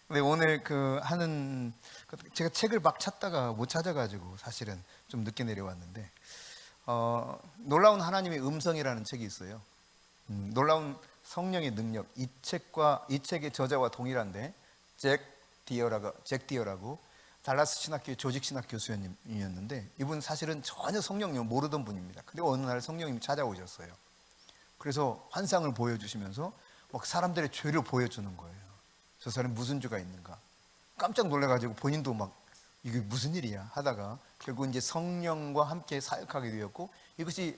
근데 오늘 제가 책을 막 찾다가 못 찾아가지고 사실은 좀 늦게 내려왔는데 놀라운 하나님의 음성이라는 책이 있어요. 놀라운 성령의 능력, 이 책의 저자와 동일한데 잭 디어라고 달라스 신학교의 조직 신학 교수님이었는데, 이분 사실은 전혀 성령을 모르던 분입니다. 근데 어느 날 성령님이 찾아오셨어요. 그래서 환상을 보여주시면서 막 사람들의 죄를 보여주는 거예요. 저 사람이 무슨 죄가 있는가. 깜짝 놀라가지고 본인도 막 이게 무슨 일이야 하다가 결국 이제 성령과 함께 사역하게 되었고, 이것이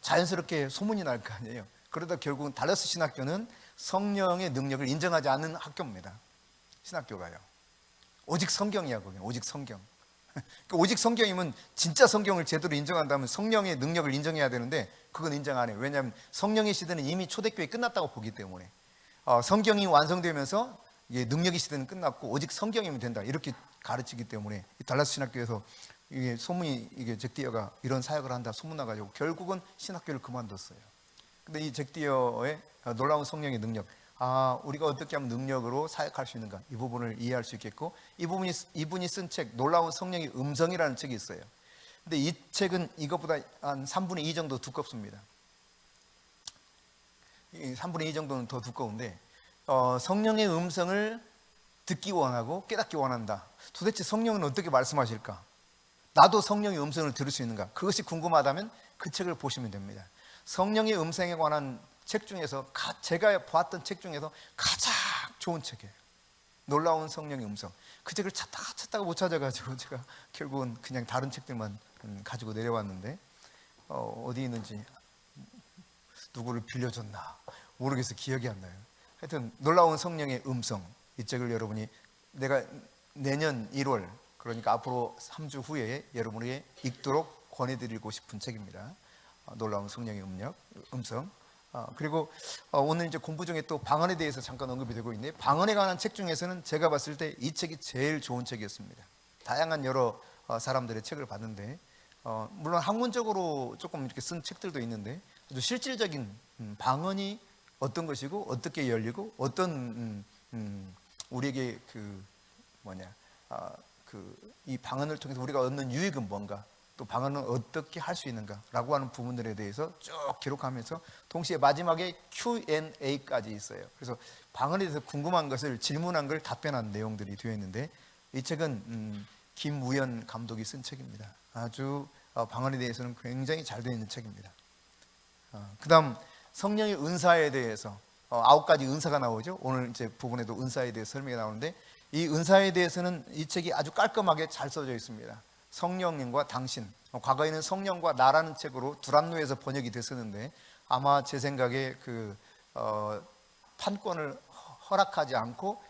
자연스럽게 소문이 날 거 아니에요. 그러다 결국은 달라스 신학교는 성령의 능력을 인정하지 않는 학교입니다. 신학교가요. 오직 성경이야, 그게. 오직 성경. 오직 성경이면 진짜 성경을 제대로 인정한다면 성령의 능력을 인정해야 되는데 그건 인정 안 해요. 왜냐하면 성령의 시대는 이미 초대교회 끝났다고 보기 때문에 성경이 완성되면서 능력의 시대는 끝났고 오직 성경이면 된다 이렇게 가르치기 때문에 달라스 신학교에서 이게 소문이 잭디어가 이런 사역을 한다 소문나가지고 결국은 신학교를 그만뒀어요. 근데 이 잭디어의 놀라운 성령의 능력, 우리가 어떻게 하면 능력으로 사역할 수 있는가, 이 부분을 이해할 수 있겠고, 이분이 쓴 책 놀라운 성령의 음성이라는 책이 있어요. 근데 이 책은 이것보다 한 3분의 2 정도 두껍습니다. 3분의 2 정도는 더 두꺼운데 성령의 음성을 듣기 원하고 깨닫기 원한다. 도대체 성령은 어떻게 말씀하실까? 나도 성령의 음성을 들을 수 있는가? 그것이 궁금하다면 그 책을 보시면 됩니다. 성령의 음성에 관한 책 중에서 제가 봤던 책 중에서 가장 좋은 책이에요. 놀라운 성령의 음성. 그 책을 찾다가 못 찾아가지고 제가 결국은 그냥 다른 책들만 가지고 내려왔는데 어디 있는지 누구를 빌려줬나 모르겠어. 기억이 안 나요. 하여튼 놀라운 성령의 음성, 이 책을 여러분이 내가 내년 1월 그러니까 앞으로 3주 후에 여러분에게 읽도록 권해드리고 싶은 책입니다. 놀라운 성령의 음성. 그리고 오늘 이제 공부 중에 또 방언에 대해서 잠깐 언급이 되고 있는데, 방언에 관한 책 중에서는 제가 봤을 때 이 책이 제일 좋은 책이었습니다. 다양한 여러 사람들의 책을 봤는데 물론 학문적으로 조금 이렇게 쓴 책들도 있는데 아주 실질적인 방언이 어떤 것이고 어떻게 열리고 어떤 우리에게 이 방언을 통해서 우리가 얻는 유익은 뭔가, 또 방언은 어떻게 할 수 있는가라고 하는 부분들에 대해서 쭉 기록하면서 동시에 마지막에 Q&A까지 있어요. 그래서 방언에 대해서 궁금한 것을 질문한 걸 답변한 내용들이 되어 있는데, 이 책은 김우연 감독이 쓴 책입니다. 아주 방언에 대해서는 굉장히 잘 되어 있는 책입니다. 그 다음 성령의 은사에 대해서 9가지 은사가 나오죠. 오늘 이제 부분에도 은사에 대해서 설명이 나오는데, 이 은사에 대해서는 이 책이 아주 깔끔하게 잘 써져 있습니다. 성령님과 당신, 과거에는 성령과 나라는 책으로 두란노에서 번역이 됐었는데 아마 제 생각에 판권을 허락받지 않고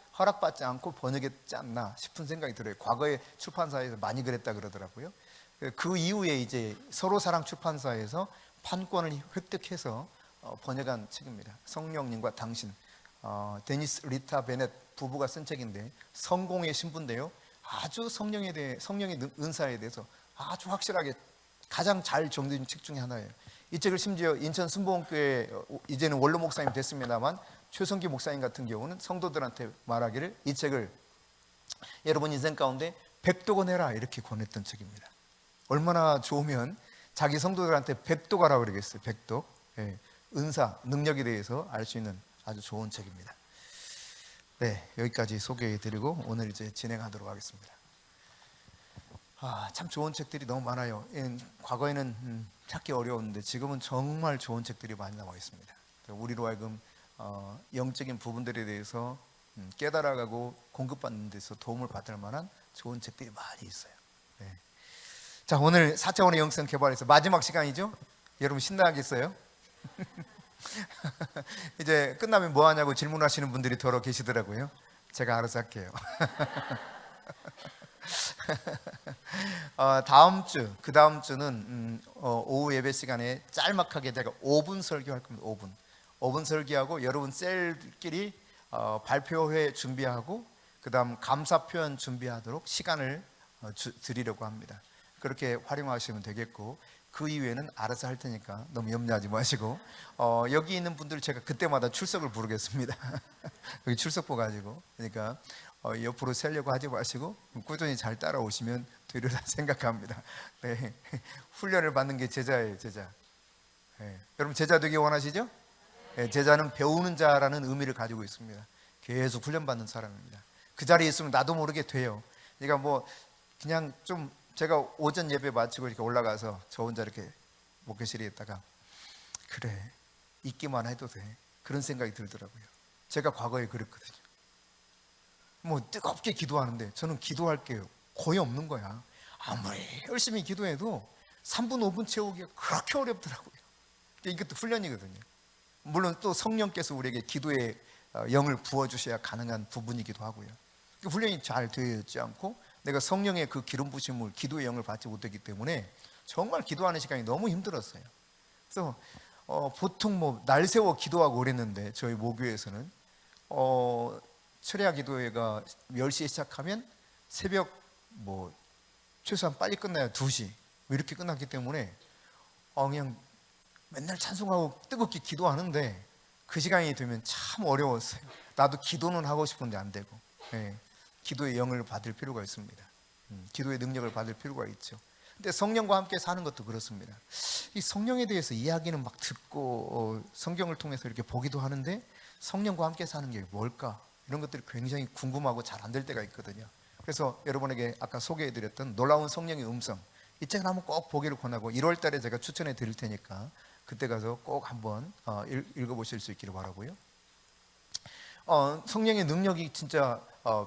번역했지 않나 싶은 생각이 들어요. 과거에 출판사에서 많이 그랬다 그러더라고요. 그 이후에 이제 서로사랑 출판사에서 판권을 획득해서 번역한 책입니다. 성령님과 당신, 데니스 리타 베넷 부부가 쓴 책인데 성공의 신부인데요, 아주 성령의 은사에 대해서 아주 확실하게 가장 잘 정리된 책 중에 하나예요. 이 책을 심지어 인천 순복음교회 이제는 원로 목사님 됐습니다만 최성기 목사님 같은 경우는 성도들한테 말하기를 이 책을 여러분 인생 가운데 100도가 해라 이렇게 권했던 책입니다. 얼마나 좋으면 자기 성도들한테 100도 가라고 그러겠어요. 100도. 은사, 능력에 대해서 알 수 있는 아주 좋은 책입니다. 네, 여기까지 소개해드리고 오늘 이제 진행하도록 하겠습니다. 참 좋은 책들이 너무 많아요. 과거에는 찾기 어려웠는데 지금은 정말 좋은 책들이 많이 나와 있습니다. 우리로 하여금 영적인 부분들에 대해서 깨달아가고 공급받는 데서 도움을 받을 만한 좋은 책들이 많이 있어요. 네. 자, 오늘 4차원의 영성 개발에서 마지막 시간이죠. 여러분 신나겠어요? 이제 끝나면 뭐 하냐고 질문하시는 분들이 더러 계시더라고요. 제가 알아서 할게요. 그 다음 주는 오후 예배 시간에 짤막하게 제가 5분 설교할 겁니다. 5분 설교하고 여러분 셀끼리 발표회 준비하고 그 다음 감사 표현 준비하도록 시간을 드리려고 합니다. 그렇게 활용하시면 되겠고, 그 이후에는 알아서 할 테니까 너무 염려하지 마시고 여기 있는 분들 제가 그때마다 출석을 부르겠습니다. 여기 출석부 가지고. 그러니까 옆으로 세려고 하지 마시고 꾸준히 잘 따라오시면 되리라 생각합니다. 네. 훈련을 받는 게 제자예요, 제자. 네. 여러분 제자 되기 원하시죠? 네. 제자는 배우는 자라는 의미를 가지고 있습니다. 계속 훈련받는 사람입니다. 그 자리에 있으면 나도 모르게 돼요. 그러니까 뭐 그냥 좀 제가 오전 예배 마치고 이렇게 올라가서 저 혼자 이렇게 목회실에 있다가 그래 있기만 해도 돼 그런 생각이 들더라고요. 제가 과거에 그랬거든요. 뭐 뜨겁게 기도하는데 저는 기도할 게 거의 없는 거야. 아무리 열심히 기도해도 3분 5분 채우기가 그렇게 어렵더라고요. 이것도 훈련이거든요. 물론 또 성령께서 우리에게 기도의 영을 부어주셔야 가능한 부분이기도 하고요. 훈련이 잘 되어 있지 않고 내가 성령의 그 기름 부심을 기도의 영을 받지 못했기 때문에 정말 기도하는 시간이 너무 힘들었어요. 그래서 보통 뭐 날 세워 기도하고 그랬는데 저희 모교에서는 철야 기도회가 10시에 시작하면 새벽 뭐 최소한 빨리 끝나야 2시 이렇게 끝났기 때문에 그냥 맨날 찬송하고 뜨겁게 기도하는데 그 시간이 되면 참 어려웠어요. 나도 기도는 하고 싶은데 안 되고. 네, 기도의 영을 받을 필요가 있습니다. 기도의 능력을 받을 필요가 있죠. 근데 성령과 함께 사는 것도 그렇습니다. 이 성령에 대해서 이야기는 막 듣고 성경을 통해서 이렇게 보기도 하는데 성령과 함께 사는 게 뭘까? 이런 것들이 굉장히 궁금하고 잘 안 될 때가 있거든요. 그래서 여러분에게 아까 소개해드렸던 놀라운 성령의 음성 이 책을 한번 꼭 보기를 권하고 1월 달에 제가 추천해 드릴 테니까 그때 가서 꼭 한번 읽어보실 수 있기를 바라고요. 성령의 능력이 진짜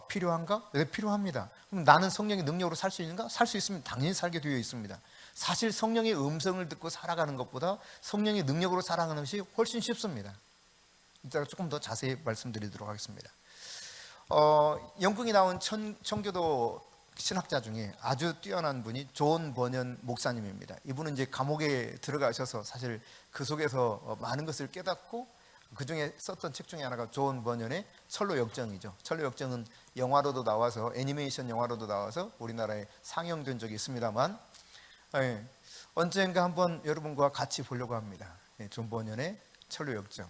필요한가? 네, 필요합니다. 그럼 나는 성령의 능력으로 살 수 있는가? 살 수 있으면 당연히 살게 되어 있습니다. 사실 성령의 음성을 듣고 살아가는 것보다 성령의 능력으로 살아가는 것이 훨씬 쉽습니다. 이따가 조금 더 자세히 말씀드리도록 하겠습니다. 영국이 나온 청교도 신학자 중에 아주 뛰어난 분이 존 버년 목사님입니다. 이분은 이제 감옥에 들어가셔서 사실 그 속에서 많은 것을 깨닫고 그 중에 썼던 책 중에 하나가 존 버년의 철로 역정이죠. 철로 역정은 영화로도 나와서 애니메이션 영화로도 나와서 우리나라에 상영된 적이 있습니다만 언젠가 한번 여러분과 같이 보려고 합니다. 존 버년의 철로 역정.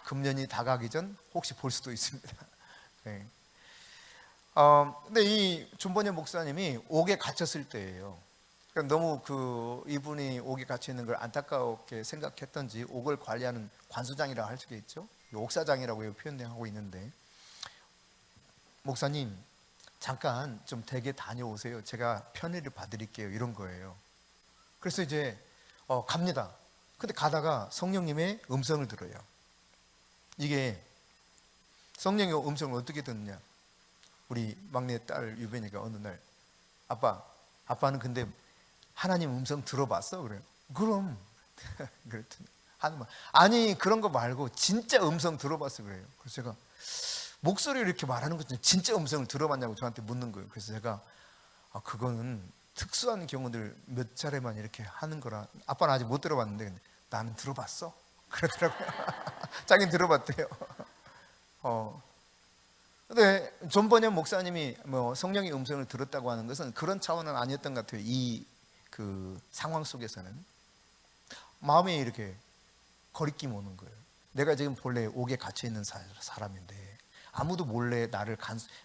금년이 다가기 전 혹시 볼 수도 있습니다. 근데 이 존 버년 목사님이 옥에 갇혔을 때예요. 그러니까 너무 이분이 옥에 갇혀 있는 걸 안타깝게 생각했던지 옥을 관리하는 관수장이라고 할 수가 있죠. 옥사장이라고 표현하고 있는데 목사님 잠깐 좀 댁에 다녀오세요. 제가 편의를 봐드릴게요. 이런 거예요. 그래서 이제 갑니다. 근데 가다가 성령님의 음성을 들어요. 이게 성령의 음성을 어떻게 듣느냐? 우리 막내 딸 유빈이가 어느 날 아빠는 근데 하나님 음성 들어봤어? 그래요. 그럼 그랬더니 아니 그런 거 말고 진짜 음성 들어봤어 그래요. 그래서 제가 목소리를 이렇게 말하는 것 중에 진짜 음성을 들어봤냐고 저한테 묻는 거예요. 그래서 제가 그거는 특수한 경우들 몇 차례만 이렇게 하는 거라 아빠는 아직 못 들어봤는데 나는 들어봤어? 그러더라고요. 자기는 들어봤대요. 근데 존 버년 목사님이 성령의 음성을 들었다고 하는 것은 그런 차원은 아니었던 것 같아요. 그 상황 속에서는 마음에 이렇게 거리낌 오는 거예요. 내가 지금 본래 옥에 갇혀 있는 사람인데 아무도 몰래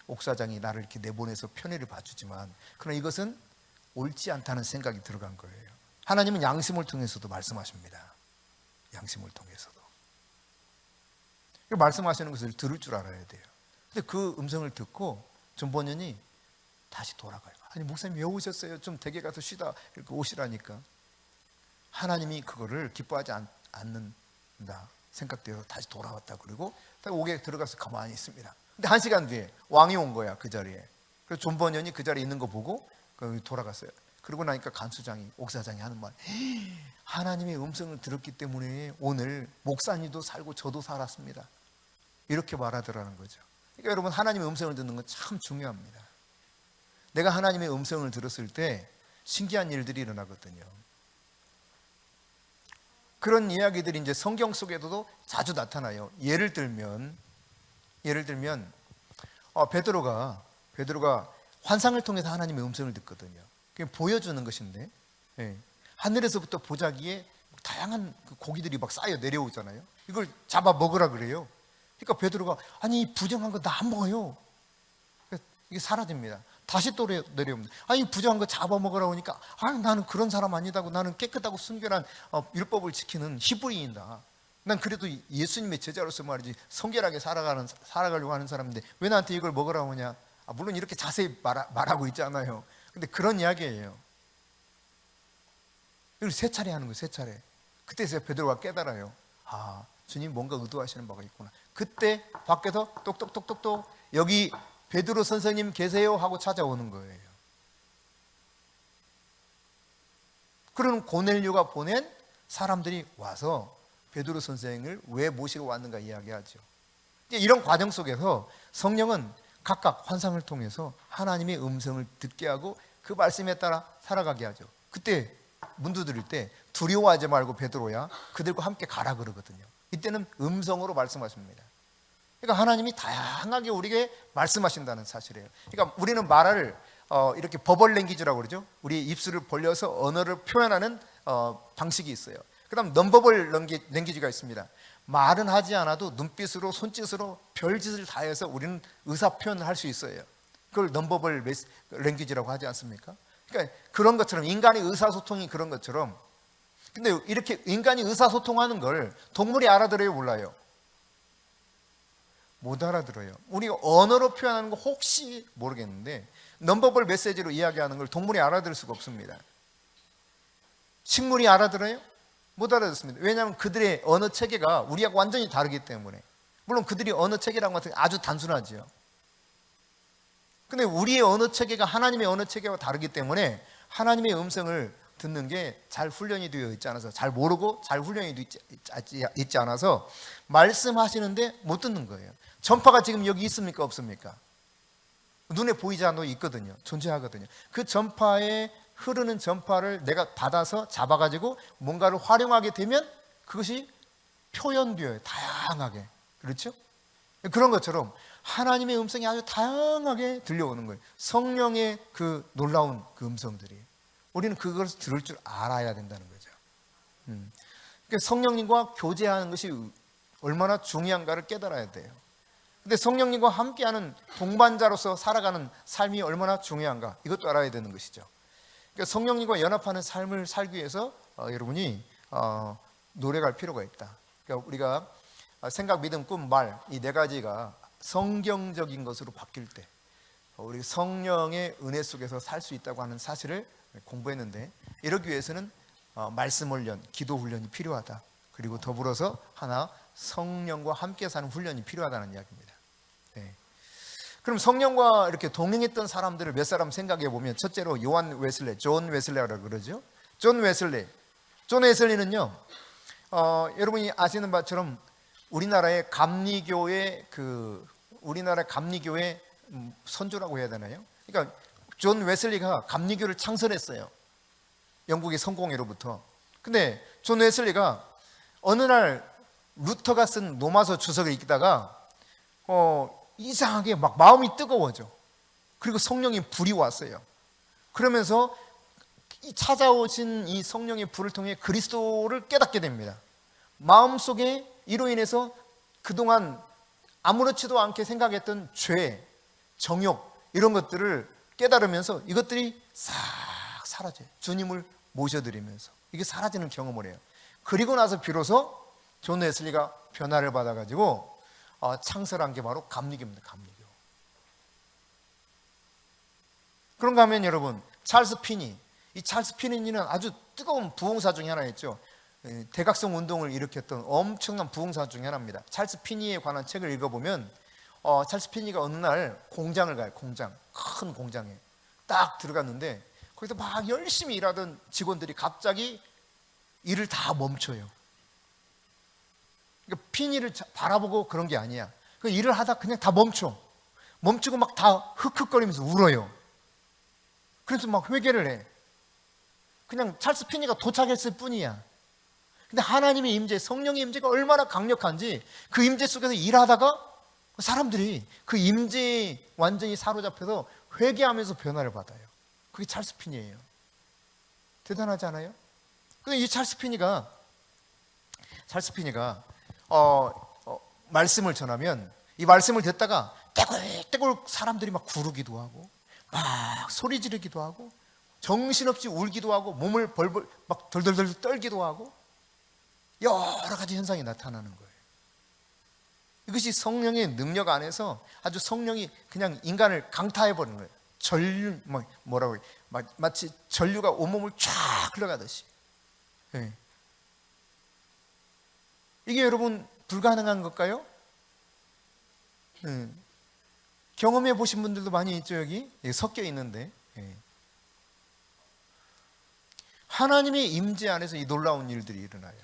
옥사장이 나를 이렇게 내보내서 편의를 봐주지만 그러나 이것은 옳지 않다는 생각이 들어간 거예요. 하나님은 양심을 통해서도 말씀하십니다. 양심을 통해서도 말씀하시는 것을 들을 줄 알아야 돼요. 근데 그 음성을 듣고 존 버년이 다시 돌아가요. 아니 목사님 왜 오셨어요? 좀 댁에 가서 쉬다 이렇게 오시라니까 하나님이 그거를 기뻐하지 않는다 생각되어서 다시 돌아왔다. 그리고 옥에 들어가서 가만히 있습니다. 근데 1시간 뒤에 왕이 온 거야 그 자리에. 그래서 존 버년이 그 자리에 있는 거 보고 돌아갔어요. 그러고 나니까 간수장이 옥사장이 하는 말 하나님의 음성을 들었기 때문에 오늘 목사님도 살고 저도 살았습니다. 이렇게 말하더라는 거죠. 그러니까 여러분 하나님의 음성을 듣는 건 참 중요합니다. 내가 하나님의 음성을 들었을 때 신기한 일들이 일어나거든요. 그런 이야기들이 이제 성경 속에도 자주 나타나요. 예를 들면 베드로가 환상을 통해서 하나님의 음성을 듣거든요. 그게 보여주는 것인데 하늘에서부터 보자기에 다양한 고기들이 막 쌓여 내려오잖아요. 이걸 잡아 먹으라 그래요. 그러니까 베드로가 아니 이 부정한 거 나 안 먹어요. 이게 사라집니다. 다시 또 내려옵니다. 아니 부정한 거 잡아먹으라고 하니까 나는 그런 사람 아니다고, 나는 깨끗하고 순결한 율법을 지키는 히브리인이다. 난 그래도 예수님의 제자로서 말이지 성결하게 살아가려고 하는 사람인데 왜 나한테 이걸 먹으라고 하냐. 물론 이렇게 자세히 말하고 있잖아요. 근데 그런 이야기예요. 이걸 세 차례 하는 거예요. 세 차례. 그때서 베드로가 깨달아요. 주님 뭔가 의도하시는 바가 있구나. 그때 밖에서 똑똑똑똑똑 여기 베드로 선생님 계세요 하고 찾아오는 거예요. 그러는 고넬료가 보낸 사람들이 와서 베드로 선생을 왜 모시러 왔는가 이야기하죠. 이제 이런 과정 속에서 성령은 각각 환상을 통해서 하나님의 음성을 듣게 하고 그 말씀에 따라 살아가게 하죠. 그때 문 두드릴 때 두려워하지 말고 베드로야 그들과 함께 가라 그러거든요. 이때는 음성으로 말씀하십니다. 그러니까 하나님이 다양하게 우리에게 말씀하신다는 사실이에요. 그러니까 우리는 말을 이렇게 버벌 랭귀지라고 그러죠. 우리 입술을 벌려서 언어를 표현하는 방식이 있어요. 그 다음 넘버벌 랭귀지가 있습니다. 말은 하지 않아도 눈빛으로 손짓으로 별짓을 다해서 우리는 의사 표현을 할 수 있어요. 그걸 넘버벌 랭귀지라고 하지 않습니까? 그러니까 그런 것처럼 인간의 의사소통이 그런 것처럼, 근데 이렇게 인간이 의사소통하는 걸 동물이 알아들어요, 몰라요? 못 알아들어요. 우리가 언어로 표현하는 거 혹시 모르겠는데 넘버벌 메시지로 이야기하는 걸 동물이 알아들을 수가 없습니다. 식물이 알아들어요? 못 알아듣습니다. 왜냐하면 그들의 언어 체계가 우리하고 완전히 다르기 때문에. 물론 그들이 언어 체계라는 것은 아주 단순하지요. 근데 우리의 언어 체계가 하나님의 언어 체계와 다르기 때문에 하나님의 음성을 듣는 게 잘 훈련이 되어 있지 않아서, 잘 모르고 잘 훈련이 있지 않아서 말씀하시는데 못 듣는 거예요. 전파가 지금 여기 있습니까? 없습니까? 눈에 보이지 않아도 있거든요. 존재하거든요. 그 전파에 흐르는 전파를 내가 받아서 잡아가지고 뭔가를 활용하게 되면 그것이 표현되어요. 다양하게. 그렇죠? 그런 것처럼 하나님의 음성이 아주 다양하게 들려오는 거예요. 성령의 그 놀라운 그 음성들이. 우리는 그걸 들을 줄 알아야 된다는 거죠. 그러니까 성령님과 교제하는 것이 얼마나 중요한가를 깨달아야 돼요. 근데 성령님과 함께하는 동반자로서 살아가는 삶이 얼마나 중요한가, 이것도 알아야 되는 것이죠. 그러니까 성령님과 연합하는 삶을 살기 위해서 여러분이 노력할 필요가 있다. 그러니까 우리가 생각, 믿음, 꿈, 말, 이 네 가지가 성경적인 것으로 바뀔 때 우리 성령의 은혜 속에서 살 수 있다고 하는 사실을 공부했는데, 이러기 위해서는 말씀 훈련, 기도 훈련이 필요하다. 그리고 더불어서 하나, 성령과 함께 사는 훈련이 필요하다는 이야기입니다. 네. 그럼 성령과 이렇게 동행했던 사람들을 몇 사람 생각해 보면, 첫째로 요한 웨슬레, 존 웨슬레라고 그러죠. 존 웨슬리는요, 여러분이 아시는 바처럼 우리나라의 감리교의 선조라고 해야 되나요? 그러니까 존 웨슬리가 감리교를 창설했어요. 영국의 성공회로부터. 근데 존 웨슬리가 어느 날 루터가 쓴 로마서 주석을 읽다가 이상하게 막 마음이 뜨거워져. 그리고 성령의 불이 왔어요. 그러면서 찾아오신 이 성령의 불을 통해 그리스도를 깨닫게 됩니다. 마음속에 이로 인해서 그동안 아무렇지도 않게 생각했던 죄, 정욕 이런 것들을 깨달으면서 이것들이 싹 사라져요. 주님을 모셔드리면서 이게 사라지는 경험을 해요. 그리고 나서 비로소 존 웨슬리가 변화를 받아가지고 창설한 게 바로 감리교입니다. 감리교. 그런가 하면 여러분, 찰스 피니, 이 찰스 피니는 아주 뜨거운 부흥사 중에 하나였죠. 대각성 운동을 일으켰던 엄청난 부흥사 중에 하나입니다. 찰스 피니에 관한 책을 읽어보면 찰스 피니가 어느 날 공장을 가요. 큰 공장에 딱 들어갔는데 거기서 막 열심히 일하던 직원들이 갑자기 일을 다 멈춰요. 그러니까 피니를 바라보고 그런 게 아니야. 그 일을 하다 그냥 다 멈추고 막 다 흑흑거리면서 울어요. 그래서 막 회개를 해. 그냥 찰스 피니가 도착했을 뿐이야. 근데 하나님의 임재, 성령의 임재가 얼마나 강력한지 그 임재 속에서 일하다가 사람들이 그 임재에 완전히 사로잡혀서 회개하면서 변화를 받아요. 그게 찰스 피니예요. 대단하지 않아요? 근데 이 찰스 피니가 말씀을 전하면 이 말씀을 듣다가 떼굴떼굴 사람들이 막 구르기도 하고 막 소리 지르기도 하고 정신없이 울기도 하고 몸을 벌벌 막 덜덜덜 떨기도 하고 여러 가지 현상이 나타나는 거예요. 이것이 성령의 능력 안에서 아주 성령이 그냥 인간을 강타해버리는 거예요. 전류, 뭐라고, 마치 전류가 온몸을 쫙 흘러가듯이. 네. 이게 여러분 불가능한 걸까요? 경험해 보신 분들도 많이 있죠, 여기 섞여 있는데. 하나님의 임재 안에서 이 놀라운 일들이 일어나요.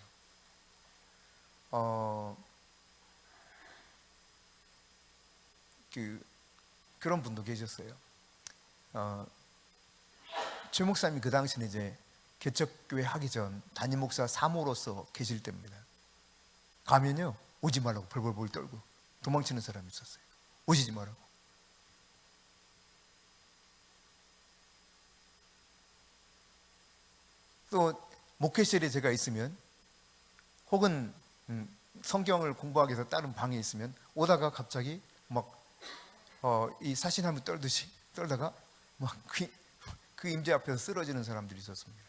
그런 분도 계셨어요. 최 목사님이 그 당시는 이제 개척교회 하기 전 담임 목사 사모로서 계실 때입니다. 가면요 오지 말라고 벌벌벌 떨고 도망치는 사람이 있었어요. 오시지 말라고. 또 목회실에 제가 있으면 혹은 성경을 공부하기 위해서 다른 방에 있으면 오다가 갑자기 막 이 사신함을 떨듯이 떨다가 막 그 임재 앞에서 쓰러지는 사람들이 있었습니다.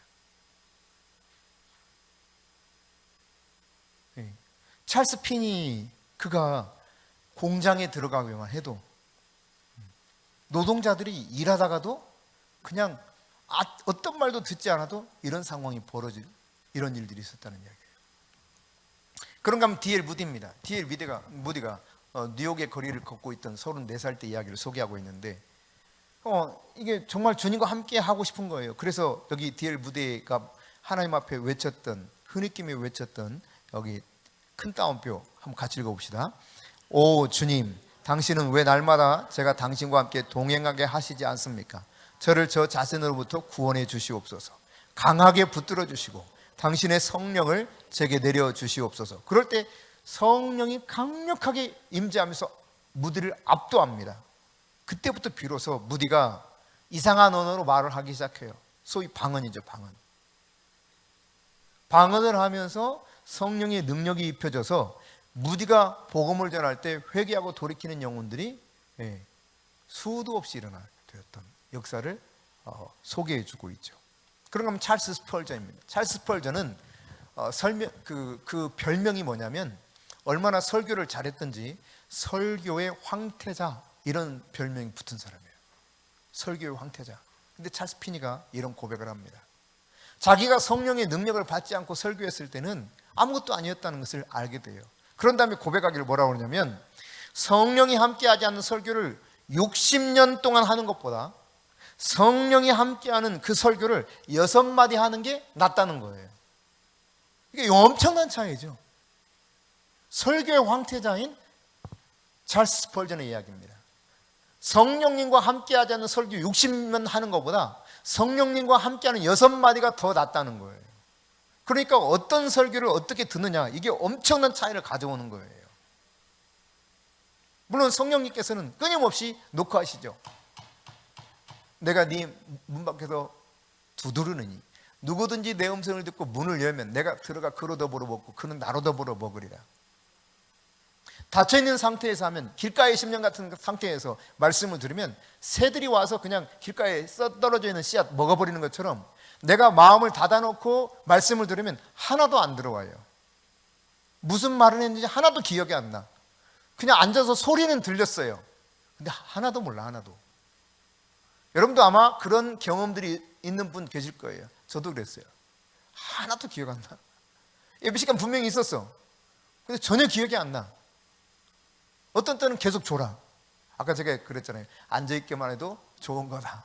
찰스 핀이 그가 공장에 들어가기만 해도 노동자들이 일하다가도 그냥 어떤 말도 듣지 않아도 이런 상황이 벌어질 이런 일들이 있었다는 이야기예요. 그런가 하면 D.L. 무디입니다. D.L. 무디가 뉴욕의 거리를 걷고 있던 34살 때 이야기를 소개하고 있는데 이게 정말 주님과 함께 하고 싶은 거예요. 그래서 여기 D.L. 무디가 하나님 앞에 외쳤던 흐느끼며 외쳤던 여기 큰 따옴표 한번 같이 읽어봅시다. 오 주님, 당신은 왜 날마다 제가 당신과 함께 동행하게 하시지 않습니까? 저를 저 자신으로부터 구원해 주시옵소서. 강하게 붙들어 주시고 당신의 성령을 제게 내려 주시옵소서. 그럴 때 성령이 강력하게 임재하면서 무디를 압도합니다. 그때부터 비로소 무디가 이상한 언어로 말을 하기 시작해요. 소위 방언이죠, 방언. 방언을 하면서 성령의 능력이 입혀져서 무디가 복음을 전할 때 회개하고 돌이키는 영혼들이 수도 없이 일어나되었던 역사를 소개해 주고 있죠. 그런가 하면 찰스 스펄전입니다. 찰스 스펄전은 그 별명이 뭐냐면 얼마나 설교를 잘했던지 설교의 황태자 이런 별명이 붙은 사람이에요. 설교의 황태자. 근데 찰스 피니가 이런 고백을 합니다. 자기가 성령의 능력을 받지 않고 설교했을 때는 아무것도 아니었다는 것을 알게 돼요. 그런 다음에 고백하기를 뭐라고 그러냐면 성령이 함께하지 않는 설교를 60년 동안 하는 것보다 성령이 함께하는 그 설교를 6마디 하는 게 낫다는 거예요. 이게 엄청난 차이죠. 설교의 황태자인 찰스 스펄전의 이야기입니다. 성령님과 함께하지 않는 설교 60년 하는 것보다 성령님과 함께하는 6마디가 더 낫다는 거예요. 그러니까 어떤 설교를 어떻게 듣느냐, 이게 엄청난 차이를 가져오는 거예요. 물론 성령님께서는 끊임없이 녹화하시죠. 내가 네 문 밖에서 두드르느니 누구든지 내 음성을 듣고 문을 열면 내가 들어가 그로 더불어 먹고 그는 나로 더불어 먹으리라. 닫혀있는 상태에서 하면 길가의 심령 같은 상태에서 말씀을 들으면 새들이 와서 그냥 길가에 떨어져 있는 씨앗 먹어버리는 것처럼 내가 마음을 닫아놓고 말씀을 들으면 하나도 안 들어와요. 무슨 말을 했는지 하나도 기억이 안 나. 그냥 앉아서 소리는 들렸어요. 근데 하나도 몰라, 하나도. 여러분도 아마 그런 경험들이 있는 분 계실 거예요. 저도 그랬어요. 하나도 기억 안 나. 예배 시간 분명히 있었어. 근데 전혀 기억이 안 나. 어떤 때는 계속 졸아. 아까 제가 그랬잖아요. 앉아있기만 해도 좋은 거다.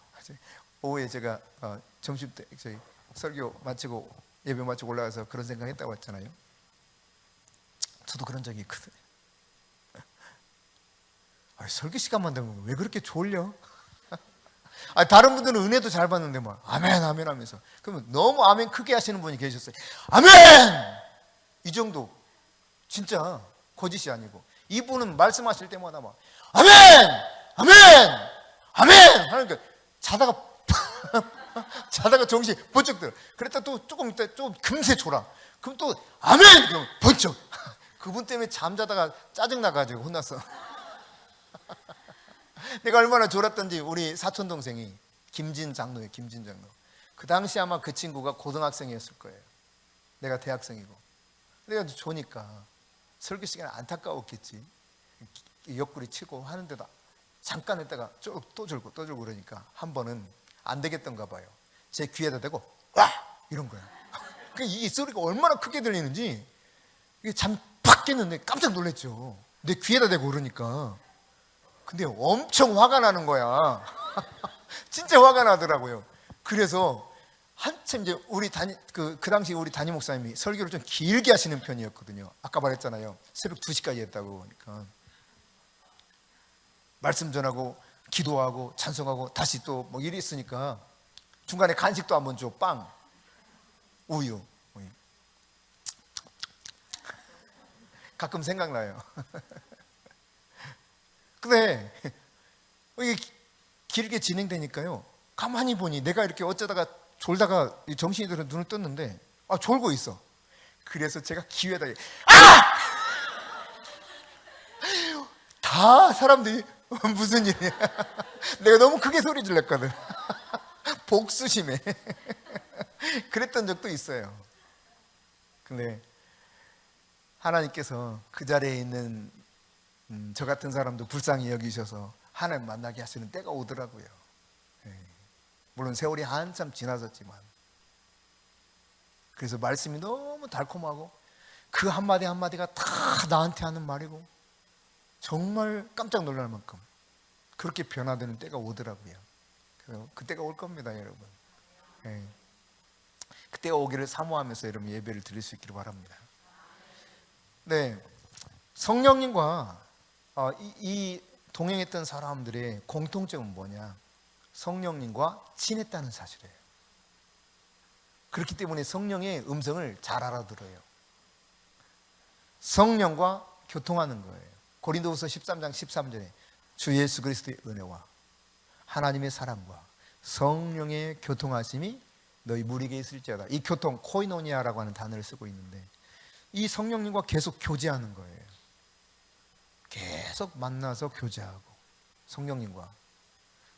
오후에 제가 점심 때 저희 설교 마치고 예배 마치고 올라가서 그런 생각했다고 했잖아요. 저도 그런 적이 있거든요. 설교 시간만 되면 왜 그렇게 졸려? 다른 분들은 은혜도 잘 받는데 막 아멘 아멘 하면서 그러면 너무 아멘 크게 하시는 분이 계셨어요. 아멘! 이 정도. 진짜 거짓이 아니고 이분은 말씀하실 때마다 막 아멘! 아멘! 아멘! 하니까 자다가 정신이 번쩍 들어. 그랬다 또 조금 있다 좀 금세 졸아. 그럼 또 아멘! 그럼 번쩍. 그분 때문에 잠자다가 짜증나가지고 혼났어. 내가 얼마나 졸았던지. 우리 사촌 동생이 김진 장로예요. 김진 장로. 그 당시 아마 그 친구가 고등학생이었을 거예요. 내가 대학생이고. 내가 조니까 설교 시간에 안타까웠겠지. 옆구리 치고 하는데도 잠깐 했다가 또 졸고 또 졸고 그러니까 한 번은 안 되겠던가 봐요. 제 귀에다 대고 와! 이런 거야. 이 소리가 얼마나 크게 들리는지 잠 팍 깼는데 깜짝 놀랐죠. 내 귀에다 대고 그러니까. 근데 엄청 화가 나는 거야. 진짜 화가 나더라고요. 그래서 한참 이제 그 당시 우리 담임 목사님이 설교를 좀 길게 하시는 편이었거든요. 아까 말했잖아요. 새벽 2시까지 했다고. 그러니까 말씀 전하고 기도하고 찬송하고 다시 또 뭐 일이 있으니까 중간에 간식도 한번 줘. 빵, 우유. 가끔 생각나요. 근데 이게 길게 진행되니까요, 가만히 보니 내가 이렇게 어쩌다가 졸다가 정신이 들어 눈을 떴는데 졸고 있어. 그래서 제가 기회다 다 사람들이 무슨 일이야. 내가 너무 크게 소리 질렀거든. 복수심에. 그랬던 적도 있어요. 근데 하나님께서 그 자리에 있는 저 같은 사람도 불쌍히 여기셔서 하나님 만나게 하시는 때가 오더라고요. 물론 세월이 한참 지나섰지만. 그래서 말씀이 너무 달콤하고 그 한마디 한마디가 다 나한테 하는 말이고 정말 깜짝 놀랄 만큼 그렇게 변화되는 때가 오더라고요. 그래서 그때가 올 겁니다, 여러분. 그때가 오기를 사모하면서 여러분 예배를 드릴 수 있기를 바랍니다. 네, 성령님과 이 동행했던 사람들의 공통점은 뭐냐? 성령님과 친했다는 사실이에요. 그렇기 때문에 성령의 음성을 잘 알아들어요. 성령과 교통하는 거예요. 고린도후서 13장 13절에 주 예수 그리스도의 은혜와 하나님의 사랑과 성령의 교통하심이 너희 무리에게 있을지어다. 이 교통, 코이노니아라고 하는 단어를 쓰고 있는데 이 성령님과 계속 교제하는 거예요. 계속 만나서 교제하고 성령님과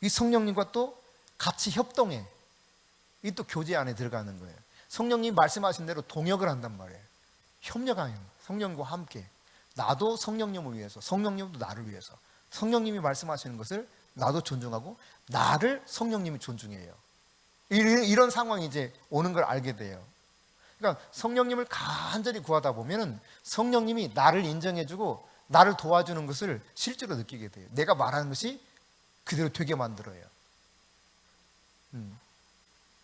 이 성령님과 또 같이 협동해. 이 또 교제 안에 들어가는 거예요. 성령님 말씀하신 대로 동역을 한단 말이에요. 협력하는 성령과 함께. 나도 성령님을 위해서, 성령님도 나를 위해서. 성령님이 말씀하시는 것을 나도 존중하고 나를 성령님이 존중해요. 이런 상황이 이제 오는 걸 알게 돼요. 그러니까 성령님을 간절히 구하다 보면 성령님이 나를 인정해주고 나를 도와주는 것을 실제로 느끼게 돼요. 내가 말하는 것이 그대로 되게 만들어요.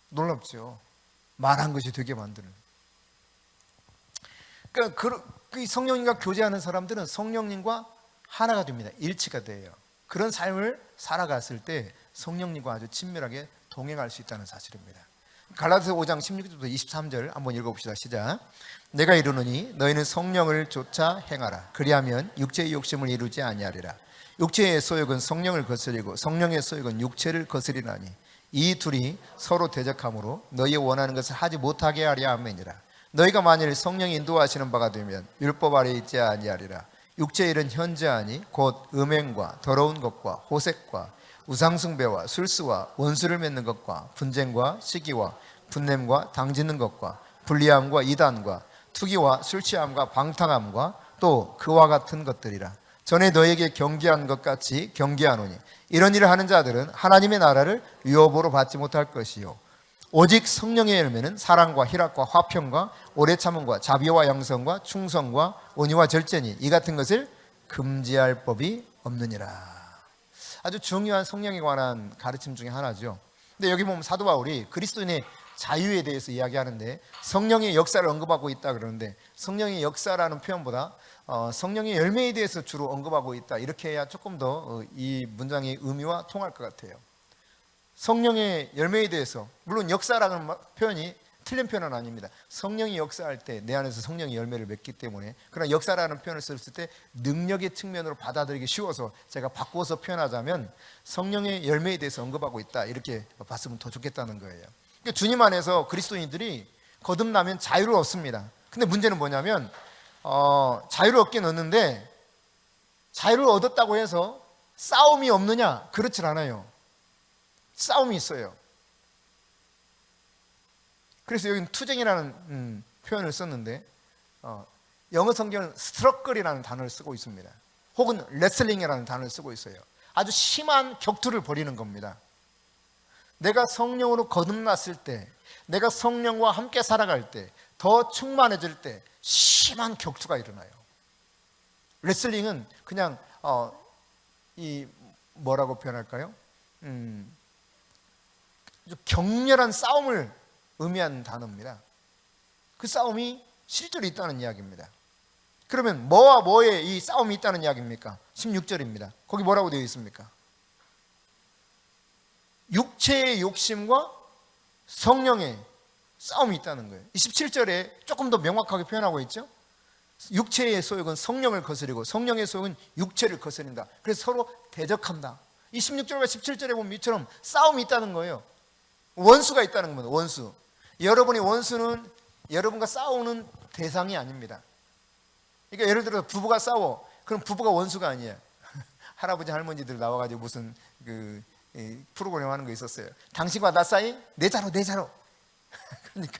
놀랍죠. 말한 것이 되게 만드는. 그러니까 그 성령님과 교제하는 사람들은 성령님과 하나가 됩니다. 일치가 돼요. 그런 삶을 살아갔을 때 성령님과 아주 친밀하게 동행할 수 있다는 사실입니다. 갈라디아서 5장 16절부터 23절 한번 읽어봅시다. 시작. 내가 이르노니 너희는 성령을 쫓아 행하라. 그리하면 육체의 욕심을 이루지 아니하리라. 육체의 소욕은 성령을 거스리고 성령의 소욕은 육체를 거스리나니 이 둘이 서로 대적하므로 너희 원하는 것을 하지 못하게 하려 함이니라. 너희가 만일 성령이 인도하시는 바가 되면 율법 아래에 있지 아니하리라. 육체의 일은 현저하니 곧 음행과 더러운 것과 호색과 우상숭배와 술수와 원수를 맺는 것과 분쟁과 시기와 분냄과 당짓는 것과 불리함과 이단과 투기와 술취함과 방탕함과 또 그와 같은 것들이라. 전에 너에게 경계한 것 같이 경계하노니 이런 일을 하는 자들은 하나님의 나라를 유업으로 받지 못할 것이요 오직 성령의 열매는 사랑과 희락과 화평과 오래 참음과 자비와 양성과 충성과 온유와 절제니 이 같은 것을 금지할 법이 없느니라. 아주 중요한 성령에 관한 가르침 중에 하나죠. 근데 여기 보면 사도 바울이 그리스도인의 자유에 대해서 이야기하는데 성령의 역사를 언급하고 있다 그러는데 성령의 역사라는 표현보다 성령의 열매에 대해서 주로 언급하고 있다 이렇게 해야 조금 더 이 문장의 의미와 통할 것 같아요. 성령의 열매에 대해서 물론 역사라는 표현이 틀린 표현은 아닙니다. 성령이 역사할 때 내 안에서 성령의 열매를 맺기 때문에 그러나 역사라는 표현을 썼을 때 능력의 측면으로 받아들이기 쉬워서 제가 바꿔서 표현하자면 성령의 열매에 대해서 언급하고 있다 이렇게 봤으면 더 좋겠다는 거예요. 그러니까 주님 안에서 그리스도인들이 거듭나면 자유를 얻습니다. 근데 문제는 뭐냐면 자유를 얻긴 얻는데 자유를 얻었다고 해서 싸움이 없느냐? 그렇진 않아요. 싸움이 있어요. 그래서 여기는 투쟁이라는 표현을 썼는데 영어 성경은 스트러글이라는 단어를 쓰고 있습니다. 혹은 레슬링이라는 단어를 쓰고 있어요. 아주 심한 격투를 벌이는 겁니다. 내가 성령으로 거듭났을 때, 내가 성령과 함께 살아갈 때, 더 충만해질 때 심한 격투가 일어나요. 레슬링은 그냥 이 뭐라고 표현할까요? 아주 격렬한 싸움을 의미하는 단어입니다. 그 싸움이 실제로 있다는 이야기입니다. 그러면 뭐와 뭐의 이 싸움이 있다는 이야기입니까? 16절입니다. 거기 뭐라고 되어 있습니까? 육체의 욕심과 성령의 싸움이 있다는 거예요. 27절에 조금 더 명확하게 표현하고 있죠. 육체의 소욕은 성령을 거스리고 성령의 소욕은 육체를 거스린다. 그래서 서로 대적한다. 이 16절과 17절에 보면 이처럼 싸움이 있다는 거예요. 원수가 있다는 겁니다. 원수. 여러분의 원수는 여러분과 싸우는 대상이 아닙니다. 그러니까 예를 들어 부부가 싸워. 그럼 부부가 원수가 아니에요. 할아버지 할머니들 나와가지고 무슨 프로그램 하는 거 있었어요. 당신과 나 사이 내 자로 내 자로. 그러니까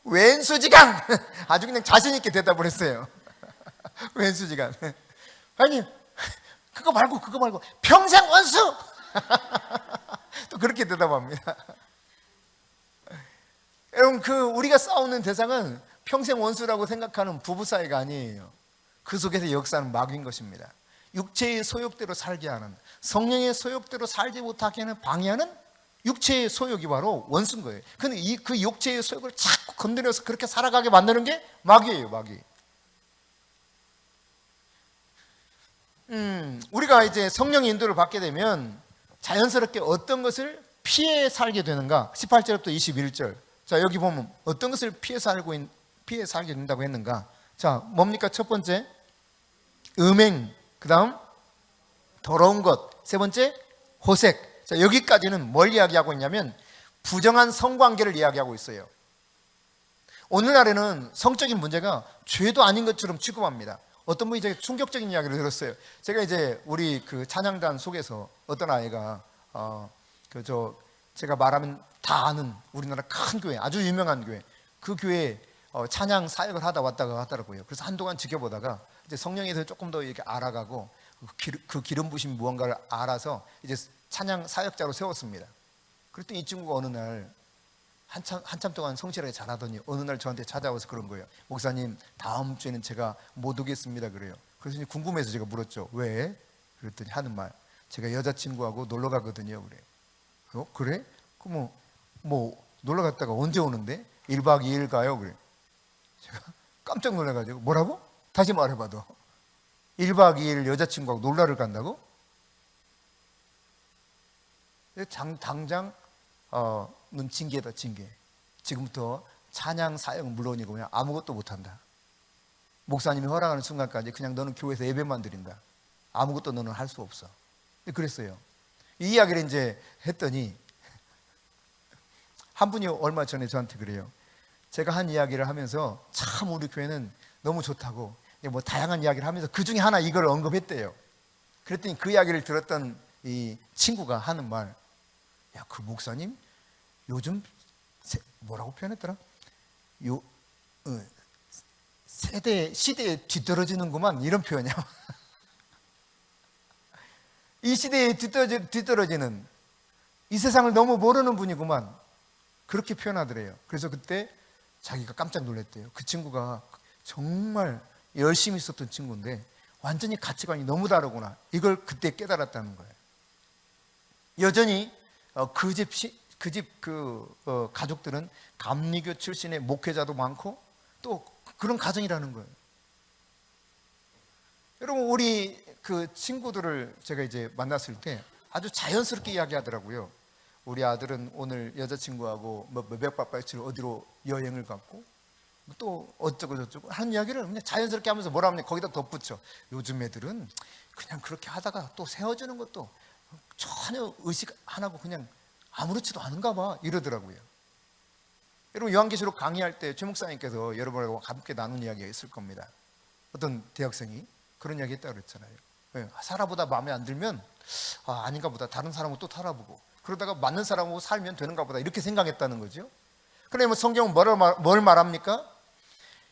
왼수지간. 아주 그냥 자신 있게 대답을 했어요. 왼수지간. 아니 그거 말고 평생 원수. 또 그렇게 대답합니다. 여러분 우리가 싸우는 대상은 평생 원수라고 생각하는 부부 사이가 아니에요. 그 속에서 역사는 마귀인 것입니다. 육체의 소욕대로 살게 하는, 성령의 소욕대로 살지 못하게 하는 방해하는 육체의 소욕이 바로 원수인 거예요. 근데 그 육체의 소욕을 자꾸 건드려서 그렇게 살아가게 만드는 게 마귀예요, 마귀. 우리가 이제 성령의 인도를 받게 되면 자연스럽게 어떤 것을 피해 살게 되는가? 18절부터 21절. 자, 여기 보면 어떤 것을 피해 살게 된다고 했는가? 자, 뭡니까? 첫 번째, 음행. 그 다음, 더러운 것. 세 번째, 호색. 자, 여기까지는 뭘 이야기하고 있냐면 부정한 성관계를 이야기하고 있어요. 오늘날에는 성적인 문제가 죄도 아닌 것처럼 취급합니다. 어떤 분이 되게 충격적인 이야기를 들었어요. 제가 이제 우리 그 찬양단 속에서 어떤 아이가 제가 말하면 다 아는 우리나라 큰 교회, 아주 유명한 교회, 그 교회에 찬양 사역을 하다 왔다가 하더라고요. 그래서 한동안 지켜보다가 이제 성령에 대해서 조금 더 이렇게 알아가고 그 기름 부심이 무언가를 알아서 이제 찬양 사역자로 세웠습니다. 그랬더니 이 친구가 어느 날 한참 동안 성실하게 잘하더니 어느 날 저한테 찾아와서 그런 거예요. 목사님, 다음 주에는 제가 못 오겠습니다. 그래요. 그래서 궁금해서 제가 물었죠. 왜? 그랬더니 하는 말, 제가 여자친구하고 놀러 가거든요. 그래. 그래? 그럼 뭐 놀러 갔다가 언제 오는데? 1박 2일 가요. 그래. 제가 깜짝 놀라가지고, 뭐라고? 다시 말해봐도 1박 2일 여자친구하고 놀러를 간다고? 당장 는 징계다, 징계. 지금부터 찬양 사역은 물론이고 그냥 아무것도 못한다. 목사님이 허락하는 순간까지 그냥 너는 교회에서 예배만 드린다. 아무것도 너는 할 수 없어. 그랬어요. 이 이야기를 이제 했더니 한 분이 얼마 전에 저한테 그래요. 제가 한 이야기를 하면서 참 우리 교회는 너무 좋다고 뭐 다양한 이야기를 하면서 그 중에 하나 이걸 언급했대요. 그랬더니 그 이야기를 들었던 이 친구가 하는 말, 야, 그 목사님 요즘 뭐라고 표현했더라? 시대에 뒤떨어지는구만, 이런 표현이야. 이 시대에 뒤떨어지는, 이 세상을 너무 모르는 분이구만, 그렇게 표현하더래요. 그래서 그때 자기가 깜짝 놀랐대요. 그 친구가 정말 열심히 있었던 친구인데 완전히 가치관이 너무 다르구나, 이걸 그때 깨달았다는 거예요. 여전히 그 집 가족들은 감리교 출신의 목회자도 많고 또 그런 가정이라는 거예요. 여러분, 우리 그 친구들을 제가 이제 만났을 때 아주 자연스럽게 이야기하더라고요. 우리 아들은 오늘 여자친구하고 몇 박 며칠 어디로 여행을 갔고 또 어쩌고 저쩌고 하는 이야기를 그냥 자연스럽게 하면서 뭐라 하면 거기다 덧붙여. 요즘 애들은 그냥 그렇게 하다가 또 세워주는 것도 전혀 의식 안 하고 그냥 아무렇지도 않은가 봐, 이러더라고요. 여러분, 요한계시록 강의할 때 최 목사님께서 여러분하고 함께 나눈 이야기가 있을 겁니다. 어떤 대학생이 그런 이야기 했다고 그랬잖아요. 예, 살아보다 마음에 안 들면 아닌가 보다, 다른 사람하고 또 살아보고, 그러다가 맞는 사람하고 살면 되는가 보다, 이렇게 생각했다는 거죠. 그러면 성경은 뭘 말합니까?